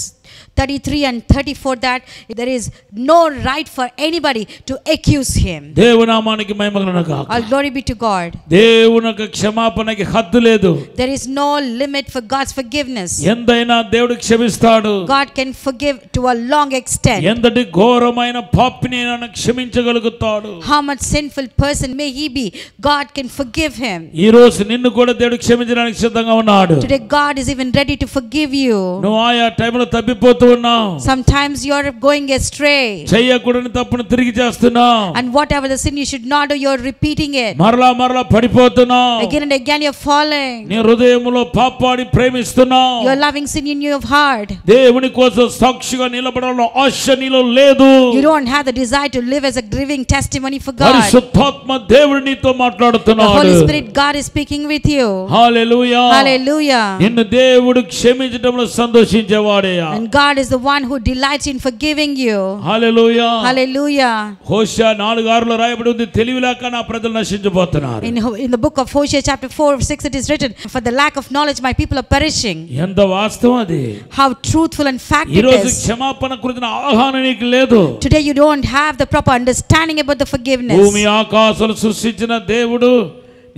Speaker 2: 33 and 34 that there is no right for anybody to accuse him.
Speaker 1: దేవుని నామానికి మహిమ కలుగును గాక.
Speaker 2: All glory be to God.
Speaker 1: దేవునికి క్షమాపణకి హద్దు లేదు.
Speaker 2: There is no limit for God's forgiveness.
Speaker 1: ఎంతైనా దేవుడు క్షమిస్తాడు.
Speaker 2: God can forgive to a long extent.
Speaker 1: ఎంతటి ఘోరమైన పాపిని ఆయన క్షమించగలుగుతాడు.
Speaker 2: How much sinful person may he be, God can forgive him.
Speaker 1: ఈ రోజు నిన్ను కూడా దేవుడు క్షమించడానికి సిద్ధంగా ఉన్నాడు.
Speaker 2: Today God is even ready to forgive you.
Speaker 1: నువ్వు ఆయా టైంలో తప్పిపోతూ ఉన్నావు.
Speaker 2: Sometimes you are going astray.
Speaker 1: చేయకూడని తప్పును తిరిగి చేస్తున్నావు.
Speaker 2: And whatever the sin you should not do, you are repeating it.
Speaker 1: మరలా పడిపోతున్నావు.
Speaker 2: Again and again you are falling.
Speaker 1: నీ హృదయములో పాపాన్ని ప్రేమిస్తున్నావు.
Speaker 2: You are loving sin in your heart.
Speaker 1: దేవుని కోసం సాక్షిగా నిలబడాలని ఆశ నీలో లేదు.
Speaker 2: You don't have the desire to live as a living testimony for God.
Speaker 1: పరిశుద్ధాత్మ దేవుడు నీతో మాట్లాడుతున్నాడు.
Speaker 2: The Holy Spirit God is speaking with you.
Speaker 1: Hallelujah.
Speaker 2: Hallelujah.
Speaker 1: నిన్ను దేవుడు క్షమించడంలో సంతోషించేవాడయ్యా.
Speaker 2: And God is the one who delights in forgiving you.
Speaker 1: Hallelujah.
Speaker 2: Hallelujah.
Speaker 1: హోషేయ 4:6 రాయబడి ఉంది, తెలివిలేక నా ప్రజలు నశించిపోతున్నారు.
Speaker 2: In the book of Hosea chapter 4:6 it is written, for the lack of knowledge my people are perishing.
Speaker 1: ఎంత వాస్తవం అది.
Speaker 2: How truthful and fact
Speaker 1: ఈ
Speaker 2: it
Speaker 1: రోజు
Speaker 2: is.
Speaker 1: క్షమాపణ గురించిన అవగాహన నీకు లేదు.
Speaker 2: Today you don't have the proper understanding about the forgiveness.
Speaker 1: భూమి ఆకాశాలు సృష్టించిన దేవుడు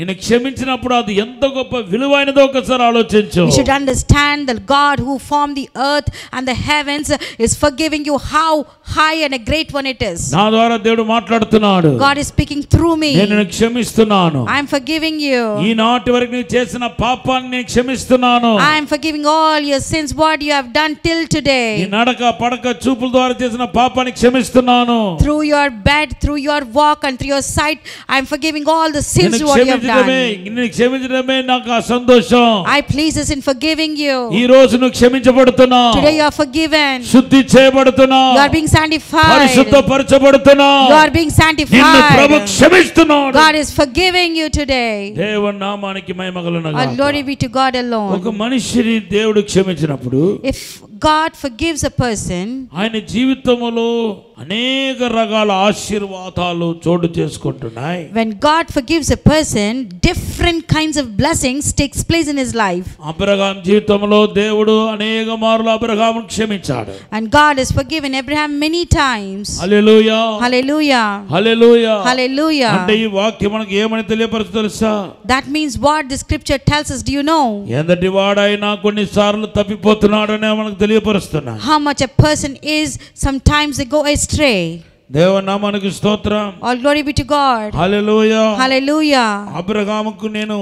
Speaker 1: నిన్ను క్షమించినప్పుడు అది ఎంత గొప్ప విలువైనదో ఒకసారి ఆలోచించు.
Speaker 2: You should understand that God who formed the earth and the heavens is forgiving you, how high and a great one it is.
Speaker 1: నా ద్వారా దేవుడు మాట్లాడుతున్నాడు.
Speaker 2: God is speaking through me.
Speaker 1: నేను నిన్ను క్షమిస్తున్నాను.
Speaker 2: I am forgiving you.
Speaker 1: ఈ నాటి వరకు నీవు చేసిన పాపాన్ని నేను క్షమిస్తున్నాను.
Speaker 2: I am forgiving all your sins what you have done till today.
Speaker 1: ఈ నడక పడక చూపుల ద్వారా చేసిన పాపాన్ని క్షమిస్తున్నాను.
Speaker 2: Through your bed, through your walk and through your sight, I am forgiving all the sins what you have done.
Speaker 1: నిన్ను క్షమించడమే నాకు సంతోషం.
Speaker 2: I pleases in forgiving you.
Speaker 1: ఈ రోజు నువ్వు క్షమించబడుతున్నావు.
Speaker 2: Today you are forgiven.
Speaker 1: శుద్ధి చేయబడుతున్నావు.
Speaker 2: You are being sanctified.
Speaker 1: పరిశుద్ధపరచబడుతున్నావు.
Speaker 2: You are being sanctified.
Speaker 1: నిన్ను ప్రభు క్షమిస్తున్నాడు.
Speaker 2: God is forgiving you today.
Speaker 1: దేవుని నామానికి మహిమ కలుగును గాక.
Speaker 2: Glory be to God alone.
Speaker 1: ఒక మనిషిని దేవుడు క్షమించినప్పుడు,
Speaker 2: if God forgives a person,
Speaker 1: ఆయన జీవితంలో అనేక రకాల ఆశీర్వాదాలు చోటు చేసుకుంటున్నాయి.
Speaker 2: when God forgives a person, different kinds of blessings takes place in his life.
Speaker 1: Abraham జీవితంలో దేవుడు అనేక మార్లు అబ్రహామును క్షమించాడు.
Speaker 2: And God has forgiven Abraham many times.
Speaker 1: Hallelujah,
Speaker 2: hallelujah,
Speaker 1: hallelujah,
Speaker 2: hallelujah.
Speaker 1: అంటే ఈ వాక్యం మనకు ఏమని తెలియపరుస్తూ తెలుసా?
Speaker 2: That means what the scripture tells us. Do you know?
Speaker 1: ఎంతటి వాడైనా కొన్నిసార్లు తప్పిపోతున్నాడనే మనకు తెలియపరుస్తున్నా.
Speaker 2: How much a person is, sometimes they go astray.
Speaker 1: దేవుని నామానికి స్తోత్రం.
Speaker 2: All glory be to God.
Speaker 1: Hallelujah,
Speaker 2: hallelujah.
Speaker 1: అబ్రహాముకు నేను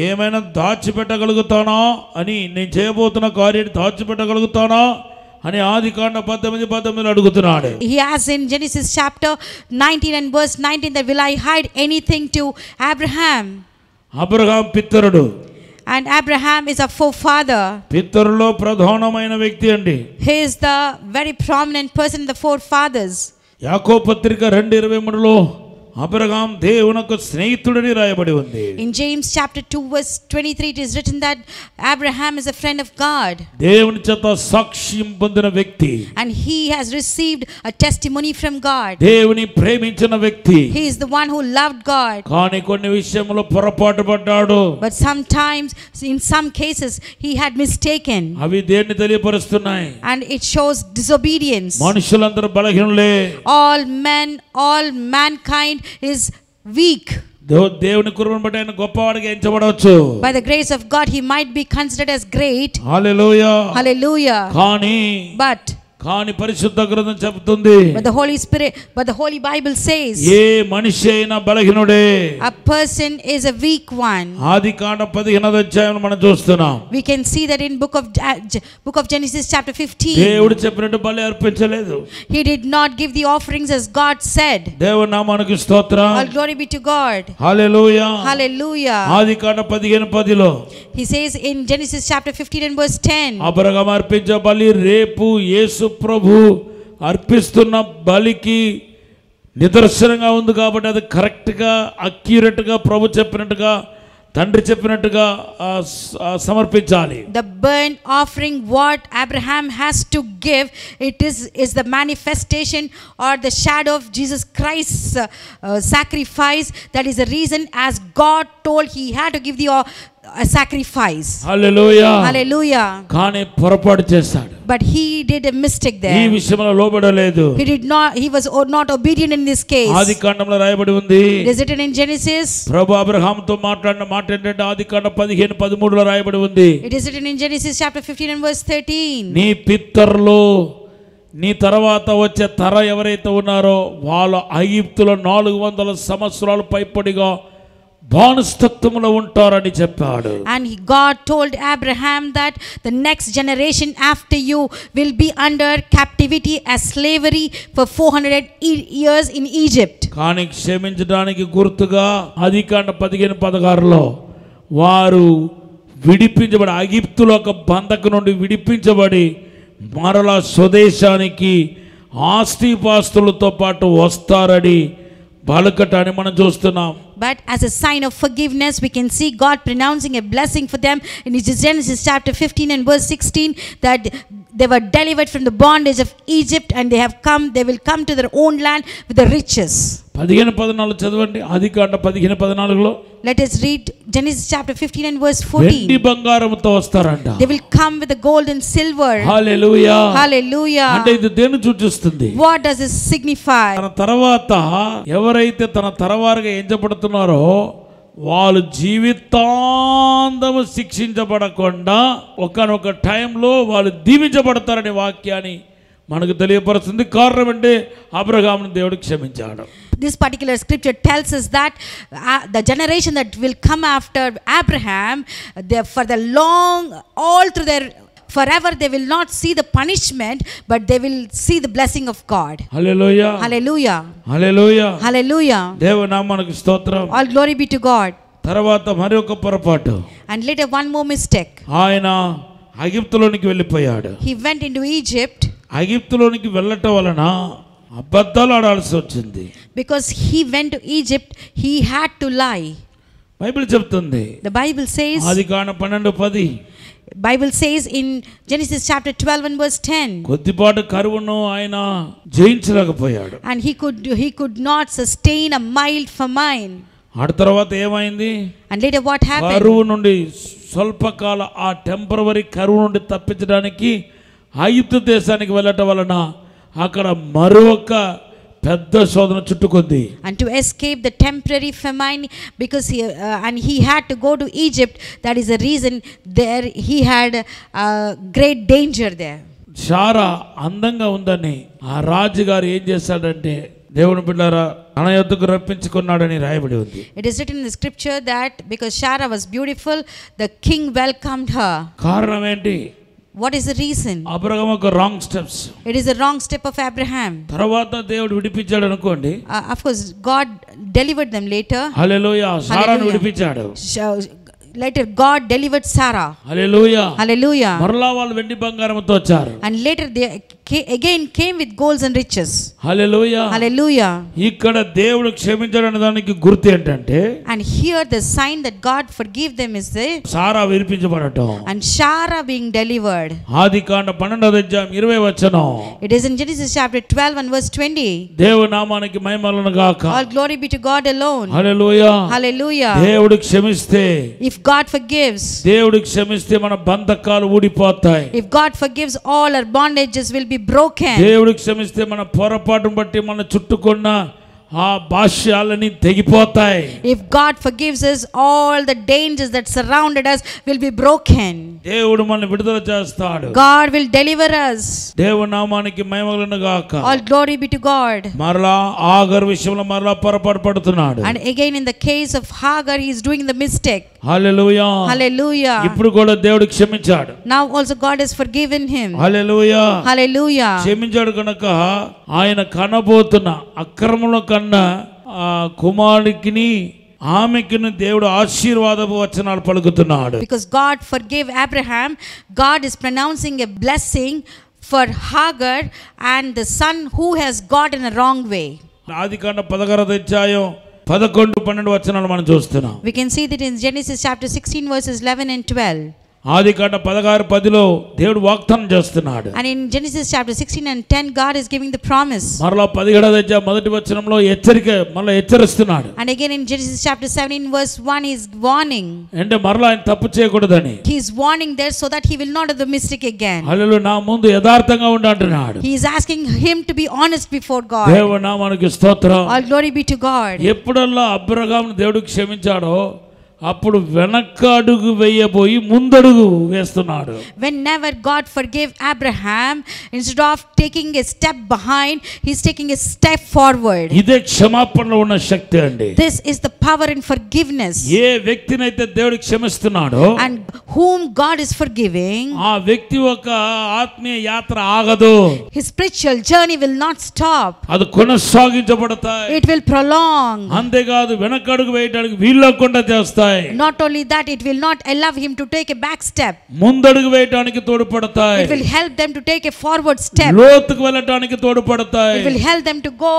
Speaker 1: ఏమైనా దాచిపెట్టగలుగుతానా అని, నేను చేయబోతున్న కార్యాన్ని దాచిపెట్టగలుగుతానా అని ఆదికాండ 19:19 అడుగుతున్నాడు.
Speaker 2: He asks in Genesis chapter 19 and verse 19 that will I hide anything to Abraham?
Speaker 1: Abraham పితరుడు.
Speaker 2: And Abraham is a forefather.
Speaker 1: పితరులో ప్రధానమైన వ్యక్తి అండి.
Speaker 2: He is the very prominent person in the forefathers.
Speaker 1: యాకోబు పత్రిక 2:23లో అబ్రహాం దేవునికి స్నేహితుడని రాయబడి ఉంది.
Speaker 2: In James chapter 2 verse 23 it is written that Abraham is a friend of God.
Speaker 1: దేవుని చేత సాక్ష్యం పొందిన వ్యక్తి.
Speaker 2: And he has received a testimony from God.
Speaker 1: దేవుని ప్రేమించిన వ్యక్తి.
Speaker 2: He is the one who loved God.
Speaker 1: కానీ కొన్ని విషయంలో పొరపాటు పడ్డాడు.
Speaker 2: But sometimes in some cases he had mistaken.
Speaker 1: అవి దేన్ని తెలియపరుస్తున్నాయి?
Speaker 2: And it shows disobedience.
Speaker 1: మనుషులందరూ బలహీనులే.
Speaker 2: All men, all mankind is weak.
Speaker 1: దేవుని కృపను బట్టి ఆయన గొప్పవాడిగా ఎంచబడవచ్చు.
Speaker 2: By the grace of God he might be considered as great.
Speaker 1: Hallelujah,
Speaker 2: hallelujah.
Speaker 1: కానీ పరిశుద్ధ గ్రంథం చెబుతుంది,
Speaker 2: but the Holy Bible says,
Speaker 1: ఏ మనిషి అయినా బలహీనుడే.
Speaker 2: A person is a weak one.
Speaker 1: ఆదికాండ 15వ అధ్యాయం మనం చూస్తున్నాం.
Speaker 2: We can see that in book of Genesis chapter 15.
Speaker 1: దేవుడు చెప్పినట్టు బలి అర్పించలేదు.
Speaker 2: He did not give the offerings as God said.
Speaker 1: దేవుని నామానికి స్తోత్రం.
Speaker 2: All glory be to God.
Speaker 1: Hallelujah,
Speaker 2: hallelujah.
Speaker 1: ఆదికాండ 15:10లో
Speaker 2: he says in Genesis chapter 15 and verse 10,
Speaker 1: Abraham అర్పించే బలి రేపు యేసు ప్రభు అర్పిస్తున్న బలికి నిదర్శనంగా ఉంది కాబట్టి అది కరెక్ట్గా అక్యురేట్గా ప్రభు చెప్పినట్టుగా తండ్రి చెప్పినట్టుగా సమర్పించాలి.
Speaker 2: The burnt offering what Abraham has to give, it is the manifestation or the shadow of Jesus Christ's sacrifice. That is the reason as God told he had to give the a sacrifice.
Speaker 1: Hallelujah,
Speaker 2: hallelujah.
Speaker 1: కానీ పొరపాటు చేశాడు.
Speaker 2: But he did a mistake there.
Speaker 1: ఈ విషయంలో లోబడలేదు.
Speaker 2: He was not obedient in this case.
Speaker 1: ఆదికాండంలో రాయబడి ఉంది.
Speaker 2: It is written in Genesis.
Speaker 1: ప్రభు అబ్రహాముతో మాట్లాడిన మాట ఏంటంటే ఆదికాండం 15:13లో రాయబడి ఉంది.
Speaker 2: It is written in Genesis chapter 15 and verse 13.
Speaker 1: నీ పితరులు నీ తర్వాత వచ్చే తర ఎవరైతే ఉన్నారో వాళ్ళు ఐగుప్తులో 400 సంవత్సరాలు పైపడిగా బానిసత్వములో ఉంటారని చెప్పాడు.
Speaker 2: And God told Abraham that the next generation after you will be under captivity as slavery for 400 years in Egypt.
Speaker 1: కానీ క్షమించడానికి గుర్తుగా ఆదికాండ 15:16లో వారు విడిపించబడి ఐగుప్తులో ఒక బంధకు నుండి విడిపించబడి మరలా స్వదేశానికి ఆస్తిపాస్తులతో పాటు వస్తారని పలకటాన్ని మనం చూస్తున్నాం.
Speaker 2: But as a sign of forgiveness, we can see God pronouncing a blessing for them in Genesis chapter 15 and verse 16 that they were delivered from the bondage of Egypt and they will come to their own land with the riches.
Speaker 1: 15:14 చదవండి. ఆదికాండ 15:14లో
Speaker 2: let us read Genesis chapter 15 and verse 14.
Speaker 1: వెండి బంగారంతో వస్తారంట.
Speaker 2: They will come with the gold and silver.
Speaker 1: Hallelujah,
Speaker 2: hallelujah.
Speaker 1: అంటే ఇది దేన్ని సూచిస్తుంది?
Speaker 2: What does this signify?
Speaker 1: తన తర్వాత ఎవరైతే తన తరవారుగా ఎంచబడుతున్నారో వాళ్ళు జీవితాంతము శిక్షించబడకుండా ఒకానొక టైంలో వాళ్ళు దీవించబడతారనే వాక్యాన్ని మనకు తెలియపరుస్తుంది. కారణం అంటే అబ్రహామును దేవుడు క్షమించాడు.
Speaker 2: This particular scripture tells us that the generation that will come after Abraham, for the long, all through their forever, they will not see the punishment, but they will see the blessing of God.
Speaker 1: Hallelujah.
Speaker 2: Hallelujah.
Speaker 1: Hallelujah.
Speaker 2: Hallelujah.
Speaker 1: దేవుని నామానికి స్తోత్రం.
Speaker 2: All glory be to God.
Speaker 1: తర్వాత మరొక పొరపాటు.
Speaker 2: And later one more mistake.
Speaker 1: ఆయన ఐగుప్తులోనికి వెళ్ళిపోయాడు.
Speaker 2: He went into Egypt.
Speaker 1: ఐగుప్తులోనికి వెళ్ళటం వలన అబద్ధాలు ఆడాల్సి వచ్చింది.
Speaker 2: Because he went to Egypt, he had to lie.
Speaker 1: Bible చెప్తుంది.
Speaker 2: The Bible says,
Speaker 1: Adikandam 12:10.
Speaker 2: Bible says in Genesis chapter 12 and verse 10.
Speaker 1: కొద్దిపాటు కరువును ఆయన జయించలేకపోయాడు.
Speaker 2: And he could not sustain a mild famine.
Speaker 1: ఆ తర్వాత ఏమైంది?
Speaker 2: And later what happened?
Speaker 1: కరువు నుండి స్వల్పకాల ఆ టెంపరరీ కరువు నుండి తప్పించడానికి ఐగుప్తు దేశానికి వెళ్ళటం వలన అక్కడ మరొక పెద్ద శోధన చుట్టుకుంది.
Speaker 2: And to escape the temporary famine, because he had to go to Egypt, that is the reason there he had great danger there.
Speaker 1: Sarah అందంగా ఉందని ఆ రాజుగారు ఏం చేశాడంటే దేవుని బిడ్డలారా తన యొద్దకు రప్పించుకున్నాడని రాయబడి ఉంది.
Speaker 2: It is written in the scripture that because Sarah was beautiful, the king welcomed her.
Speaker 1: కారణం ఏంటి?
Speaker 2: What is the reason?
Speaker 1: Abraham ఒక wrong steps.
Speaker 2: It is a wrong step of Abraham.
Speaker 1: తర్వాత దేవుడు విడిపించాడు అనుకోండి.
Speaker 2: Of course God delivered them later.
Speaker 1: హల్లెలూయా. సారాను విడిపించాడు.
Speaker 2: Later God delivered Sarah.
Speaker 1: హల్లెలూయా.
Speaker 2: Hallelujah.
Speaker 1: మరలా వాళ్ళు వెండి బంగారంతో వచ్చారు.
Speaker 2: And later they again came with golds and riches.
Speaker 1: Hallelujah.
Speaker 2: Hallelujah.
Speaker 1: ఇక్కడ దేవుడు క్షమించాడనే దానికి గుర్తు ఏంటంటే,
Speaker 2: and here the sign that God forgive them is the
Speaker 1: Sarah విడిపించబడటం.
Speaker 2: and Sarah being delivered.
Speaker 1: Adikandam 12:20.
Speaker 2: It is in Genesis chapter 12 and verse 20.
Speaker 1: దేవుని నామానికి మహిమలను గాక.
Speaker 2: All glory be to God alone.
Speaker 1: Hallelujah.
Speaker 2: Hallelujah.
Speaker 1: దేవుడు క్షమిస్తే,
Speaker 2: if God forgives,
Speaker 1: దేవుడు క్షమిస్తే మన బంధకాలు ఊడిపోతాయి.
Speaker 2: if God forgives, all our bondages will be broken.
Speaker 1: దేవుడు క్షమిస్తే మన పొరపాటును బట్టి మన చుట్టుకున్న ఆ భాష్యాలని తెగిపోతాయి.
Speaker 2: If God forgives us, all the dangers that surrounded us will be broken.
Speaker 1: దేవుడు మనల్ని విడుదల చేస్తాడు.
Speaker 2: God will deliver us.
Speaker 1: దేవుని నామానికి మహిమలను గాక.
Speaker 2: All glory be to God.
Speaker 1: మరలా ఆగర్ విషయంలో మరలా పొరపాటు పడుతున్నాడు.
Speaker 2: And again in the case of Hagar, he is doing the mistake.
Speaker 1: Hallelujah.
Speaker 2: Hallelujah.
Speaker 1: ఇప్పుడు కూడా దేవుడు క్షమించాడు.
Speaker 2: Now also God has forgiven him.
Speaker 1: Hallelujah.
Speaker 2: Hallelujah.
Speaker 1: క్షమించాడు కనుక ఆయన కనబోతున్న అక్రమంలో కన్నా ఆ కుమారుడికిని ఆమెకిని దేవుడు ఆశీర్వాదపు వచనాలు పలుకుతున్నాడు.
Speaker 2: Because God forgave Abraham, God is pronouncing a blessing for Hagar and the son who has gone in a wrong way.
Speaker 1: ఆదికాండం 11:11 వచనాలు మనం చూస్తున్నాం.
Speaker 2: We can see that in Genesis chapter 16 verses 11 and 12.
Speaker 1: ఆదికాండం 16:10 దేవుడు వాగ్దానం చేస్తున్నాడు.
Speaker 2: And in Genesis chapter 16 and 10 God is giving the promise.
Speaker 1: మరలా 17వ మొదటి వచనంలో హెచ్చరిక మరలా హెచ్చరిస్తున్నాడు.
Speaker 2: And again in Genesis chapter 17 verse 1 is warning.
Speaker 1: అంటే మరలా ఆయన తప్పు చేయకూడదని.
Speaker 2: He is warning there so that he will not do the mistake again.
Speaker 1: హల్లెలూయా. నా ముందు యథార్థంగా ఉండు అంటున్నాడు.
Speaker 2: He is asking him to be honest before God.
Speaker 1: దేవుని నామానికి స్తోత్రం.
Speaker 2: All glory be to God.
Speaker 1: ఎప్పుడల్లా అబ్రహామును దేవుడు క్షమించాడో అప్పుడు వెనక అడుగు వేయబోయి ముందడుగు వేస్తున్నాడు.
Speaker 2: Whenever God forgave Abraham, instead of taking a step behind, he is taking a step forward.
Speaker 1: ఇదే క్షమాపణలో ఉన్న శక్తి అండి.
Speaker 2: This is the power in forgiveness.
Speaker 1: ఏ వ్యక్తినైతే దేవుడు క్షమిస్తున్నాడో
Speaker 2: and whom God is forgiving,
Speaker 1: ఆ వ్యక్తి ఒక ఆత్మీయ యాత్ర ఆగదు.
Speaker 2: his spiritual journey will not stop.
Speaker 1: అది కొనసాగించబడతాయి.
Speaker 2: It will prolong.
Speaker 1: అంతేకాదు వెనక అడుగు వేయడానికి వీల్లేకుండా చేస్తాయి.
Speaker 2: Not only that, it will not allow him to take a back step.
Speaker 1: ముందడుగు వేయడానికి తోడ్పడతాయి.
Speaker 2: It will help them to take a forward step.
Speaker 1: లోతుకు వెళ్ళడానికి తోడ్పడతాయి.
Speaker 2: It will help them to go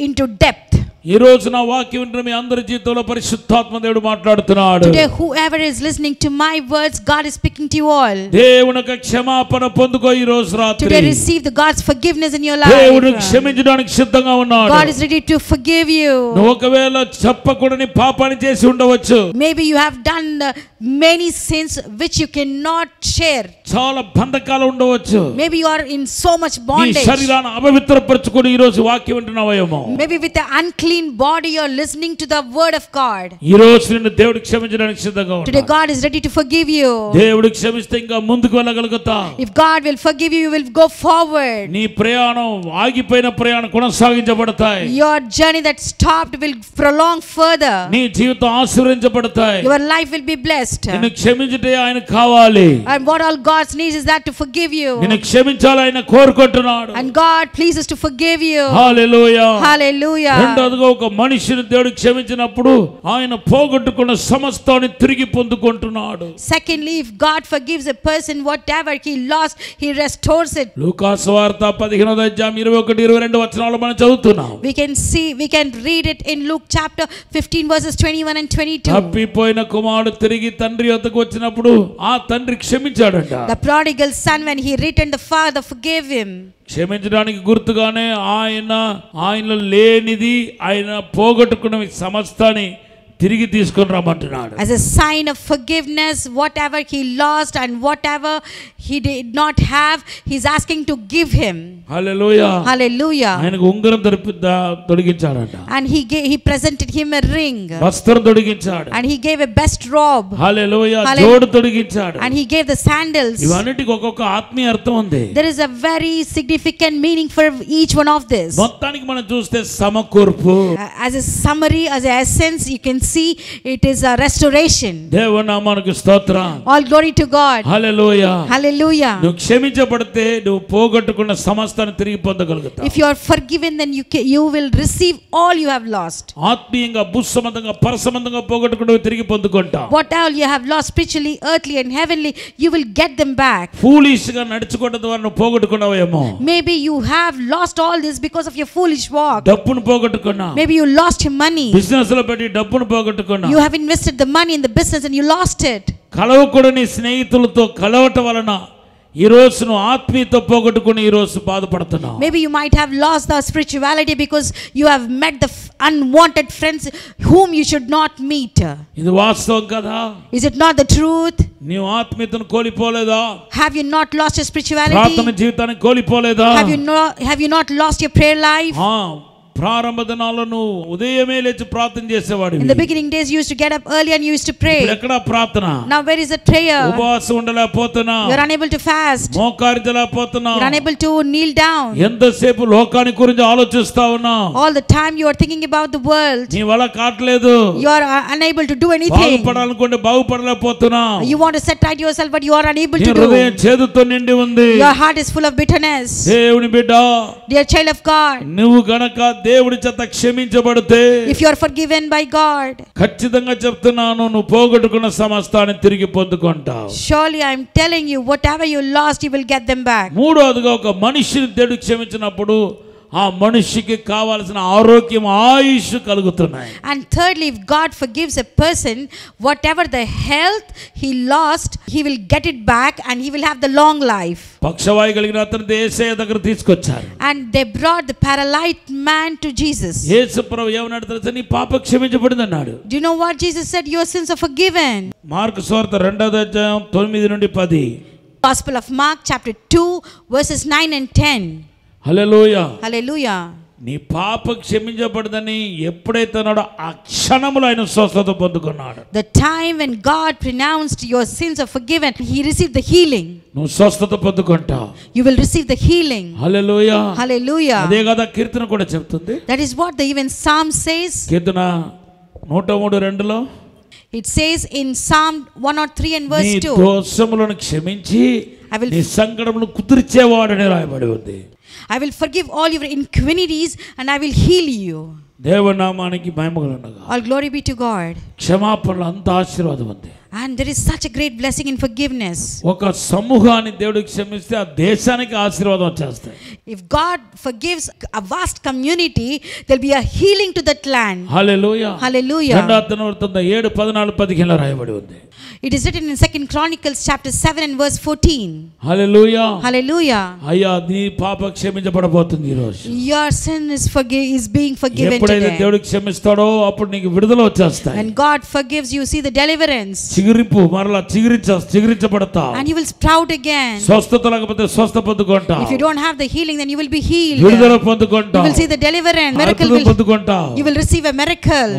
Speaker 2: into depth.
Speaker 1: ఈ రోజు నా వాక్యం వింటున్న మీ అందరి జీవితంలో పరిశుద్ధాత్మ దేవుడు మాట్లాడుతున్నాడు.
Speaker 2: Today whoever is listening to my words, God is speaking to you all.
Speaker 1: దేవుని యొక్క క్షమాపణ పొందుకో ఈ రోజు రాత్రి.
Speaker 2: Today receive the God's forgiveness in your life.
Speaker 1: దేవుడు క్షమించడానికి సిద్ధంగా ఉన్నాడు.
Speaker 2: God is ready to forgive you.
Speaker 1: నువ్వు ఒకవేళ చెప్పకూడని పాపాన్ని చేసి ఉండవచ్చు.
Speaker 2: Maybe you have done many sins which you cannot share.
Speaker 1: చాలా బంధకాలు ఉండవచ్చు.
Speaker 2: Maybe you are in so much
Speaker 1: నీ
Speaker 2: bondage.
Speaker 1: శరీరాన్ని అపవిత్రపరచుకొని ఈ రోజు వాక్యం వింటున్నావేమో.
Speaker 2: Maybe with the unclean body you are listening to the word of God.
Speaker 1: ఈ రోజు నిన్ను దేవుడు క్షమించడానికి సిద్ధంగా ఉన్నాడు.
Speaker 2: Today God is ready to forgive you.
Speaker 1: దేవుడు క్షమిస్తే ఇంకా ముందుకు వెళ్ళగలుగుతాం.
Speaker 2: If God will forgive you, you will go forward.
Speaker 1: నీ ప్రయాణం ఆగిపోయిన ప్రయాణం కొనసాగించబడతాయి.
Speaker 2: Your journey that stopped will prolong further.
Speaker 1: నీ జీవితం ఆశీర్వదించబడతాయి.
Speaker 2: Your life will be blessed.
Speaker 1: నిన్ను క్షమించుటే ఆయన కావాలి.
Speaker 2: And what all God needs is that to forgive you.
Speaker 1: నిన్ను క్షమించాలి ఆయన కోరుకుంటున్నాడు.
Speaker 2: And God pleases to forgive you.
Speaker 1: Hallelujah.
Speaker 2: Hallelujah.
Speaker 1: రెండోదిగా ఒక మనిషిని దేవుడు క్షమించినప్పుడు ఆయన పోగొట్టుకున్న సమస్తాన్ని తిరిగి పొందుకుంటున్నాడు.
Speaker 2: Secondly, if God forgives a person whatever he lost, he restores it.
Speaker 1: లూకా సువార్త 15వ అధ్యాయం 21 22 వచనాలు మనం చదువుతున్నాం.
Speaker 2: We can read it in Luke chapter 15 verses 21 and 22.
Speaker 1: తప్పిపోయిన కుమారుడు తిరిగి తండ్రి వద్దకు వచ్చినప్పుడు ఆ తండ్రి క్షమించాడంట.
Speaker 2: The prodigal son, when he returned, the father forgave him.
Speaker 1: క్షమించడానికి గుర్తుగానే ఆయనలో లేనిది ఆయన పోగొట్టుకున్న సమస్తాన్ని తిరిగి తీసుకొని రమ్మంటున్నాడు.
Speaker 2: As a sign of forgiveness, whatever he lost and whatever he did not have, he's asking to give him.
Speaker 1: Hallelujah.
Speaker 2: Hallelujah.
Speaker 1: ఆయనకు ఉంగరం తొడిగించాడంట.
Speaker 2: And he presented him a ring.
Speaker 1: వస్త్రం తొడిగించాడు.
Speaker 2: And he gave a best robe.
Speaker 1: హల్లెలూయా. జోడు తొడిగించాడు.
Speaker 2: And he gave the sandals.
Speaker 1: ఇవన్నిటికి ఒక్కొక్క ఆత్మీయ అర్థం ఉంది.
Speaker 2: There is a very significant meaning for each one of this.
Speaker 1: మొత్తానికి మనం చూస్తే సమకూర్పు.
Speaker 2: As a summary, as a essence, you can see it is a restoration.
Speaker 1: దేవుని నామానికి స్తోత్రం.
Speaker 2: All glory to God.
Speaker 1: Hallelujah.
Speaker 2: Hallelujah.
Speaker 1: నువ్వు క్షమించబడితే నువ్వు పోగొట్టుకున్న సమస్తాన్ని తిరిగి పొందగలుగుతావు.
Speaker 2: If you are forgiven, then you will receive all you have lost.
Speaker 1: ఆత్మీయంగా భూసంబంధంగా పరసంబంధంగా పోగొట్టుకున్నవి తిరిగి పొందుకుంటావు.
Speaker 2: What all you have lost spiritually, earthly and heavenly, you will get them back.
Speaker 1: Foolish గా నడుచుకోవడం ద్వారా నువ్వు పోగొట్టుకున్నావేమో.
Speaker 2: Maybe you have lost all this because of your foolish walk.
Speaker 1: డబ్బును పోగొట్టుకున్నావు.
Speaker 2: Maybe you lost your money.
Speaker 1: Business లో పెట్టి డబ్బును పోగొట్టుకున్నావు.
Speaker 2: You have invested the money in the business and you lost it.
Speaker 1: కలవకూడని స్నేహితులతో కలవటం వలన ఈ రోజు నువ్వు ఆత్మీయత పోగొట్టుకుని ఈ రోజు బాధపడుతున్నావు.
Speaker 2: Maybe you might have lost the spirituality because you have met the unwanted friends whom you should not meet.
Speaker 1: ఇది వాస్తవం కదా?
Speaker 2: Is it not the truth?
Speaker 1: నీవు ఆత్మీయతను కోల్పోలేదా?
Speaker 2: Have you not lost your spirituality?
Speaker 1: ప్రార్థన జీవితాన్ని కోల్పోలేదా?
Speaker 2: Have you not lost your prayer life?
Speaker 1: ప్రారంభ దినాల్లో నువ్వు ఉదయమే లేచి ప్రార్థన చేసేవాడివి.
Speaker 2: In the beginning days you used to get up early and you used to pray.
Speaker 1: ఇప్పుడు ఎక్కడ ప్రార్థన?
Speaker 2: Now where is the prayer?
Speaker 1: ఉపవాసం ఉండలేకపోతున్నా.
Speaker 2: You are unable to fast.
Speaker 1: మోకారించలేకపోతున్నా.
Speaker 2: You are unable to kneel down.
Speaker 1: ఎంతసేపు లోకాన్ని గురించి ఆలోచిస్తా ఉన్నావు.
Speaker 2: All the time you are thinking about the world.
Speaker 1: నీ వల్ల కాట్లేదు.
Speaker 2: You are unable to do anything.
Speaker 1: బాగుపడాలనుకుంటే బాగుపడలేకపోతున్నా.
Speaker 2: You want to set right yourself but you are unable to do.
Speaker 1: నీ హృదయం చేదుతో నిండి ఉంది.
Speaker 2: Your heart is full of bitterness.
Speaker 1: దేవుని బిడ్డ,
Speaker 2: dear child of God,
Speaker 1: నువ్వు గనక దేవుడి చేత క్షమించబడితే,
Speaker 2: if you are forgiven by God,
Speaker 1: ఖచ్చితంగా చెప్తున్నాను నువ్వు పోగొట్టుకున్న సమస్తాన్ని తిరిగి పొందుకుంటావు.
Speaker 2: surely I am telling you whatever you lost you will get them back.
Speaker 1: మూడోదిగా ఒక మనిషిని దేవుడు క్షమించినప్పుడు ఆ మనిషికి కావాల్సిన ఆరోగ్యం ఆయుష్ కలుగుతున్నాయి.
Speaker 2: And thirdly, if God forgives a person, whatever the health he lost, he will get it back and he will have the long life.
Speaker 1: పక్షవాయు కలిగిన అతన్ని యేసయ్య దగ్గర తీసుకొచ్చారు.
Speaker 2: And they brought the paralyzed man to Jesus.
Speaker 1: యేసు ప్రభు ఏమన్నాడు తెలుసా? నీ పాపం క్షమించబడింది అన్నాడు.
Speaker 2: Do you know what Jesus said? Your sins are forgiven.
Speaker 1: Mark సువార్త 2వ అధ్యాయం 9 నుండి 10.
Speaker 2: Gospel of Mark chapter 2 verses 9 and 10.
Speaker 1: హల్లెలూయా.
Speaker 2: హల్లెలూయా.
Speaker 1: నీ పాపం క్షమించబడదని ఎప్పుడైతే అన్నాడో ఆ క్షణములో ఆయన స్వస్థత పొందుకున్నాడు.
Speaker 2: The time when God pronounced your sins are forgiven, he received the healing.
Speaker 1: నువ్వు స్వస్థత పొందుకుంటావు.
Speaker 2: You will receive the healing.
Speaker 1: హల్లెలూయా.
Speaker 2: హల్లెలూయా.
Speaker 1: అదే కదా కీర్తన కూడా చెప్తుంది.
Speaker 2: That is what the even Psalm says.
Speaker 1: Keerthana 103:2లో
Speaker 2: it says in Psalm 103 and verse 2,
Speaker 1: నీ దోషములను క్షమించి నీ సంకటములను కుదిర్చేవాడని రాయబడి ఉంది.
Speaker 2: I will forgive all your iniquities and I will heal you.
Speaker 1: దేవుని నామానికి మహిమ కలుగును.
Speaker 2: All glory be to God.
Speaker 1: క్షమాపణలో అంత ఆశీర్వాదం ఉంది.
Speaker 2: And there is such a great blessing in forgiveness.
Speaker 1: ఒక సమూహాన్ని దేవుడు క్షమిస్తే ఆ దేశానికి ఆశీర్వాదం వచ్చేస్తాయి.
Speaker 2: If God forgives a vast community, there will be a healing to that land.
Speaker 1: Hallelujah.
Speaker 2: Hallelujah.
Speaker 15: 2వ దినవృత్తాంతం 7:14-15 రాయబడి ఉంది.
Speaker 2: It is written in 2 Chronicles chapter 7 and verse 14.
Speaker 1: Hallelujah.
Speaker 2: Hallelujah.
Speaker 1: అయ్యా నీ పాపం క్షమించబడబోతుంది ఈ రోజు.
Speaker 2: Your sin is being forgiven
Speaker 1: ఎప్పుడైతే
Speaker 2: today.
Speaker 1: దేవుడు క్షమిస్తాడో అప్పుడు నీకు విడుదల వచ్చేస్తాయి.
Speaker 2: When God God forgives you, see the deliverance.
Speaker 1: చిగురింపు మరలా చిగురించబడతా.
Speaker 2: And you will sprout again.
Speaker 1: స్వస్థత లేకపోతే స్వస్థ పొందుకుంటా.
Speaker 2: If you don't have the healing, then you will be healed.
Speaker 1: విడుదల పొందుకుంటా.
Speaker 2: You will see the deliverance. Miracle will
Speaker 1: పొందుకుంటా.
Speaker 2: You will receive a miracle.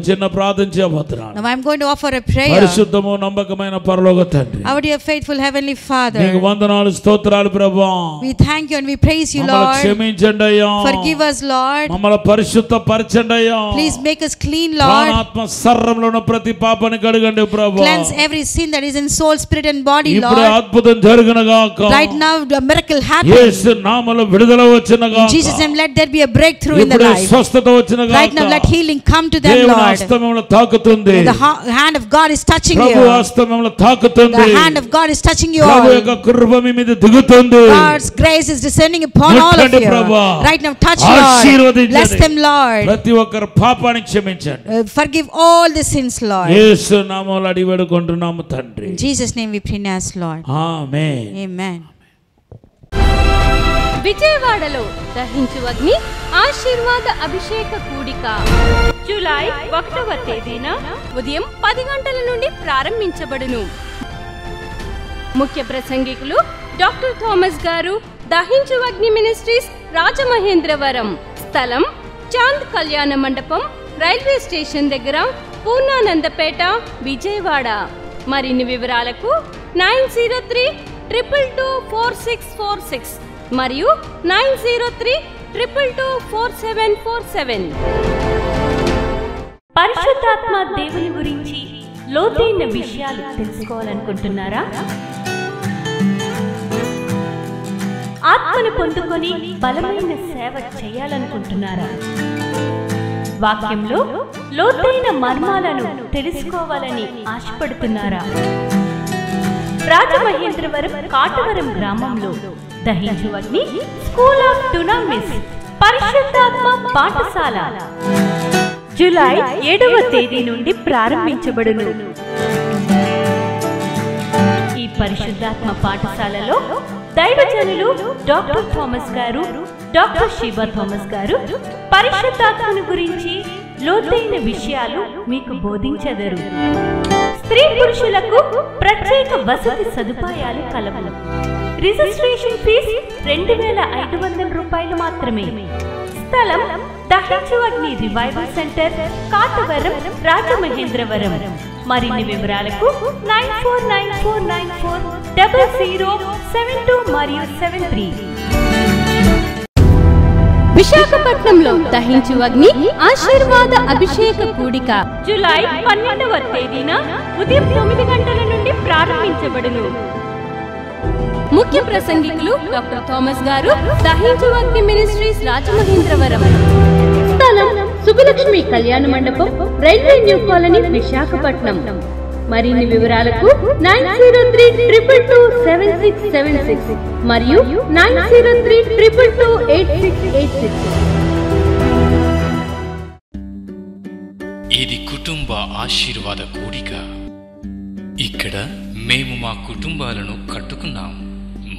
Speaker 1: చిన్న ప్రార్థన చేయబోతున్నాను.
Speaker 2: Now I am going to offer a prayer.
Speaker 1: పరిశుద్ధము నమ్మకమైన పరలోక తండ్రి,
Speaker 2: our dear faithful heavenly Father,
Speaker 1: నీకు వందనాలు స్తోత్రాలు ప్రభువా.
Speaker 2: we thank you and we praise you,
Speaker 1: మమ్మల్ని
Speaker 2: Lord.
Speaker 1: క్షమించండి అయ్యా.
Speaker 2: Forgive us, Lord.
Speaker 1: మమ్మల్ని పరిశుద్ధపరచండి అయ్యా.
Speaker 2: Please make us clean, Lord.
Speaker 1: ఆత్మ శరీరంలో ఉన్న ప్రతి పాపాన్ని కడగండి ప్రభువా.
Speaker 2: Cleanse every sin that is in soul, spirit and body, Lord.
Speaker 1: ఇప్పుడే అద్భుతం జరుగును గాక.
Speaker 2: Right now a miracle happen.
Speaker 1: యేసు నామములో విడుదల వచ్చును గాక.
Speaker 2: In Jesus' name let there be a breakthrough in the
Speaker 1: ఇప్పుడే
Speaker 2: life.
Speaker 1: స్వస్థత వచ్చును గాక.
Speaker 2: Right now let healing come to them,
Speaker 1: దేవుని
Speaker 2: Lord.
Speaker 1: హస్తములో తాకుతుంది.
Speaker 2: The hand of God is touching you.
Speaker 1: ప్రభు హస్తములో తాకుతుంది.
Speaker 2: The hand of God is touching you all.
Speaker 1: ప్రభు యొక్క కృప మీ మీద దిగుతుంది.
Speaker 2: God's grace is descending upon all of you. Right now touch, Lord. Bless them, Lord.
Speaker 1: ప్రతి ఒక్కరి పాపాన్ని క్షమించండి.
Speaker 2: Forgive all the sins, Lord.
Speaker 1: యేసు నామములో అడిగి వేడుకుంటున్నాము తండ్రి.
Speaker 2: In Jesus' name we pray and ask, Lord.
Speaker 1: Amen.
Speaker 2: Amen.
Speaker 18: విజయవాడలో దహించు అగ్ని ఆశీర్వాద అభిషేక కూడిక జూలై 1వ తేదీన ఉదయం 10 గంటల నుండి ప్రారంభించబడును. ముఖ్య ప్రసంగికులు డాక్టర్ థామస్ గారు, దహించు అగ్ని మినిస్ట్రీస్ రాజమహేంద్రవరం. స్థలం చాంద్ కళ్యాణ మండపం, రైల్వే స్టేషన్ దగ్గర, పూర్ణానందపేట, విజయవాడ. మరిన్ని వివరాలకు 903-222-4646 మరియు 903-222-4747. పరిశుద్ధాత్మ దేవుని గురించి లోతైన విషయాలు తెలుసుకోవాలనుకుంటున్నారా? ఆత్మను పొందుకొని బలమైన సేవ చేయాలనుకుంటున్నారా? వాక్యంలో లోతైన మర్మాలను తెలుసుకోవాలని ఆశపడుతున్నారా? రాజమహేంద్రవరం కాటవరం గ్రామంలో దహించు అగ్ని స్కూల్ ఆఫ్ డునామిస్ పరిశుద్ధాత్మ పాఠశాల జూలై 7వ తేదీ నుండి ప్రారంభించబడును. ఈ పరిశుద్ధాత్మ పాఠశాలలో దైవజనులు డాక్టర్ థామస్ గారు, డాక్టర్ షీబా థామస్ గారు పరిశుద్ధాత్మను గురించి లోతైన విషయాలు మీకు బోధించెదరు. స్త్రీ పురుషులకు ప్రత్యేక వసతి సదుపాయాలు కలవు. రిజిస్ట్రేషన్ ఫీజు 2500 రూపాయలు మాత్రమే. స్థలం దహించు అగ్ని రివైవల్ సెంటర్, కాటవరం, రాజమహేంద్రవరం. మరిన్ని వివరాలకు 9494940072 మరియు 73. విశాఖపట్నంలో దహించు అగ్ని ఆశీర్వాద అభిషేక కూడిక జూలై 12వ తేదీన ఉదయం 9 గంటల నుండి ప్రారంభించబడును. ముఖ్య ప్రసంగికులు డాక్టర్ థామస్ గారు, దహించు అగ్ని మినిస్ట్రీస్ రాజమహేంద్రవరం. స్థలం సుబ్బలక్ష్మి కళ్యాణ మండపం, రైల్వే న్యూ కాలనీ, విశాఖపట్నం. మరిన్ని వివరాలకు 903-222-7676 మరియు 903-222-8686.
Speaker 19: ఇది కుటుంబ ఆశీర్వాద కూడిక. ఇక్కడ మేము మా కుటుంబాలను కట్టుకున్నాం.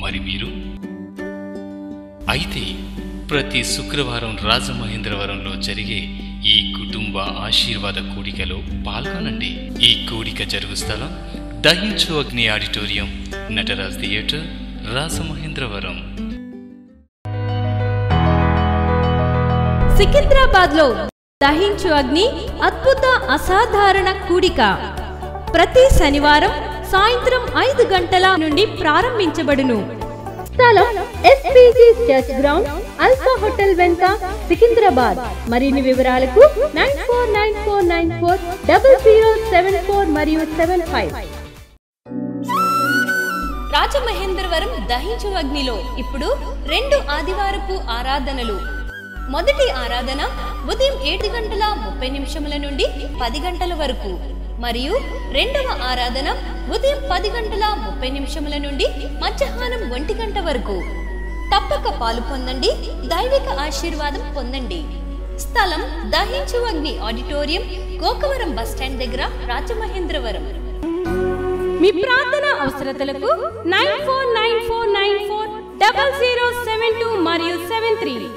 Speaker 19: మరి మీరు? అయితే ప్రతి శుక్రవారం రాజమహేంద్రవరంలో జరిగే ఈ కుటుంబ ఆశీర్వాద కూడికలో పాల్గొనండి. ఈ కూడిక జరుగు స్థలం దహించు అగ్ని ఆడిటోరియం, నటరాజ్ థియేటర్, రాజమహేంద్రవరం.
Speaker 18: సికింద్రాబాద్ లో దహించు అగ్ని అద్భుత అసాధారణ కూడిక ప్రతి శనివారం సాయంత్రం 5 గంటల నుండి ప్రారంభించబడును. స్థలం SPG church ground, alpha hotel వెనుక, సికింద్రాబాద్. మరిన్ని వివరాలకు 9494940074 మరియు 75. రాజమహేంద్రవరం దహించు అగ్నిలో ఇప్పుడు 2 ఆదివారపు ఆరాధనలు. మొదటి ఆరాధన ఉదయం 7:30 నుండి 10 గంటల వరకు మరియు రెండవ ఆరాధన ఉదయం 10:30 నుండి మధ్యాహ్నం 1 గంట వరకు. తప్పక పాలు పొందండి, దైవిక ఆశీర్వాదం పొందండి.
Speaker 20: స్థలం దహించు అగ్ని ఆడిటోరియం, గోకవరం బస్ స్టాండ్ దగ్గర, రాజమహేంద్రవరం.
Speaker 21: మీ ప్రార్థన అవసరతలకు 9494940072 మరియు 73.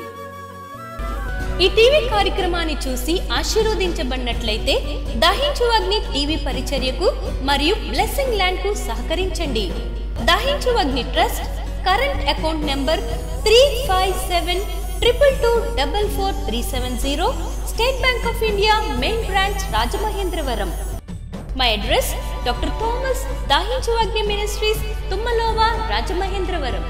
Speaker 20: ఈ టీవీ కార్యక్రమాన్ని చూసి ఆశీర్వదించబడినట్లయితే దహించు అగ్ని టీవీ పరిచర్యకు మరియు బ్లెస్సింగ్ ల్యాండ్ కు సహకరించండి. Dahinchu Agni trust current account number 357222444370, State Bank of India main branch, Rajamahendravaram. My address doctor Thomas Dahinchu Agni ministries, తుమ్మలోవా, Rajamahendravaram.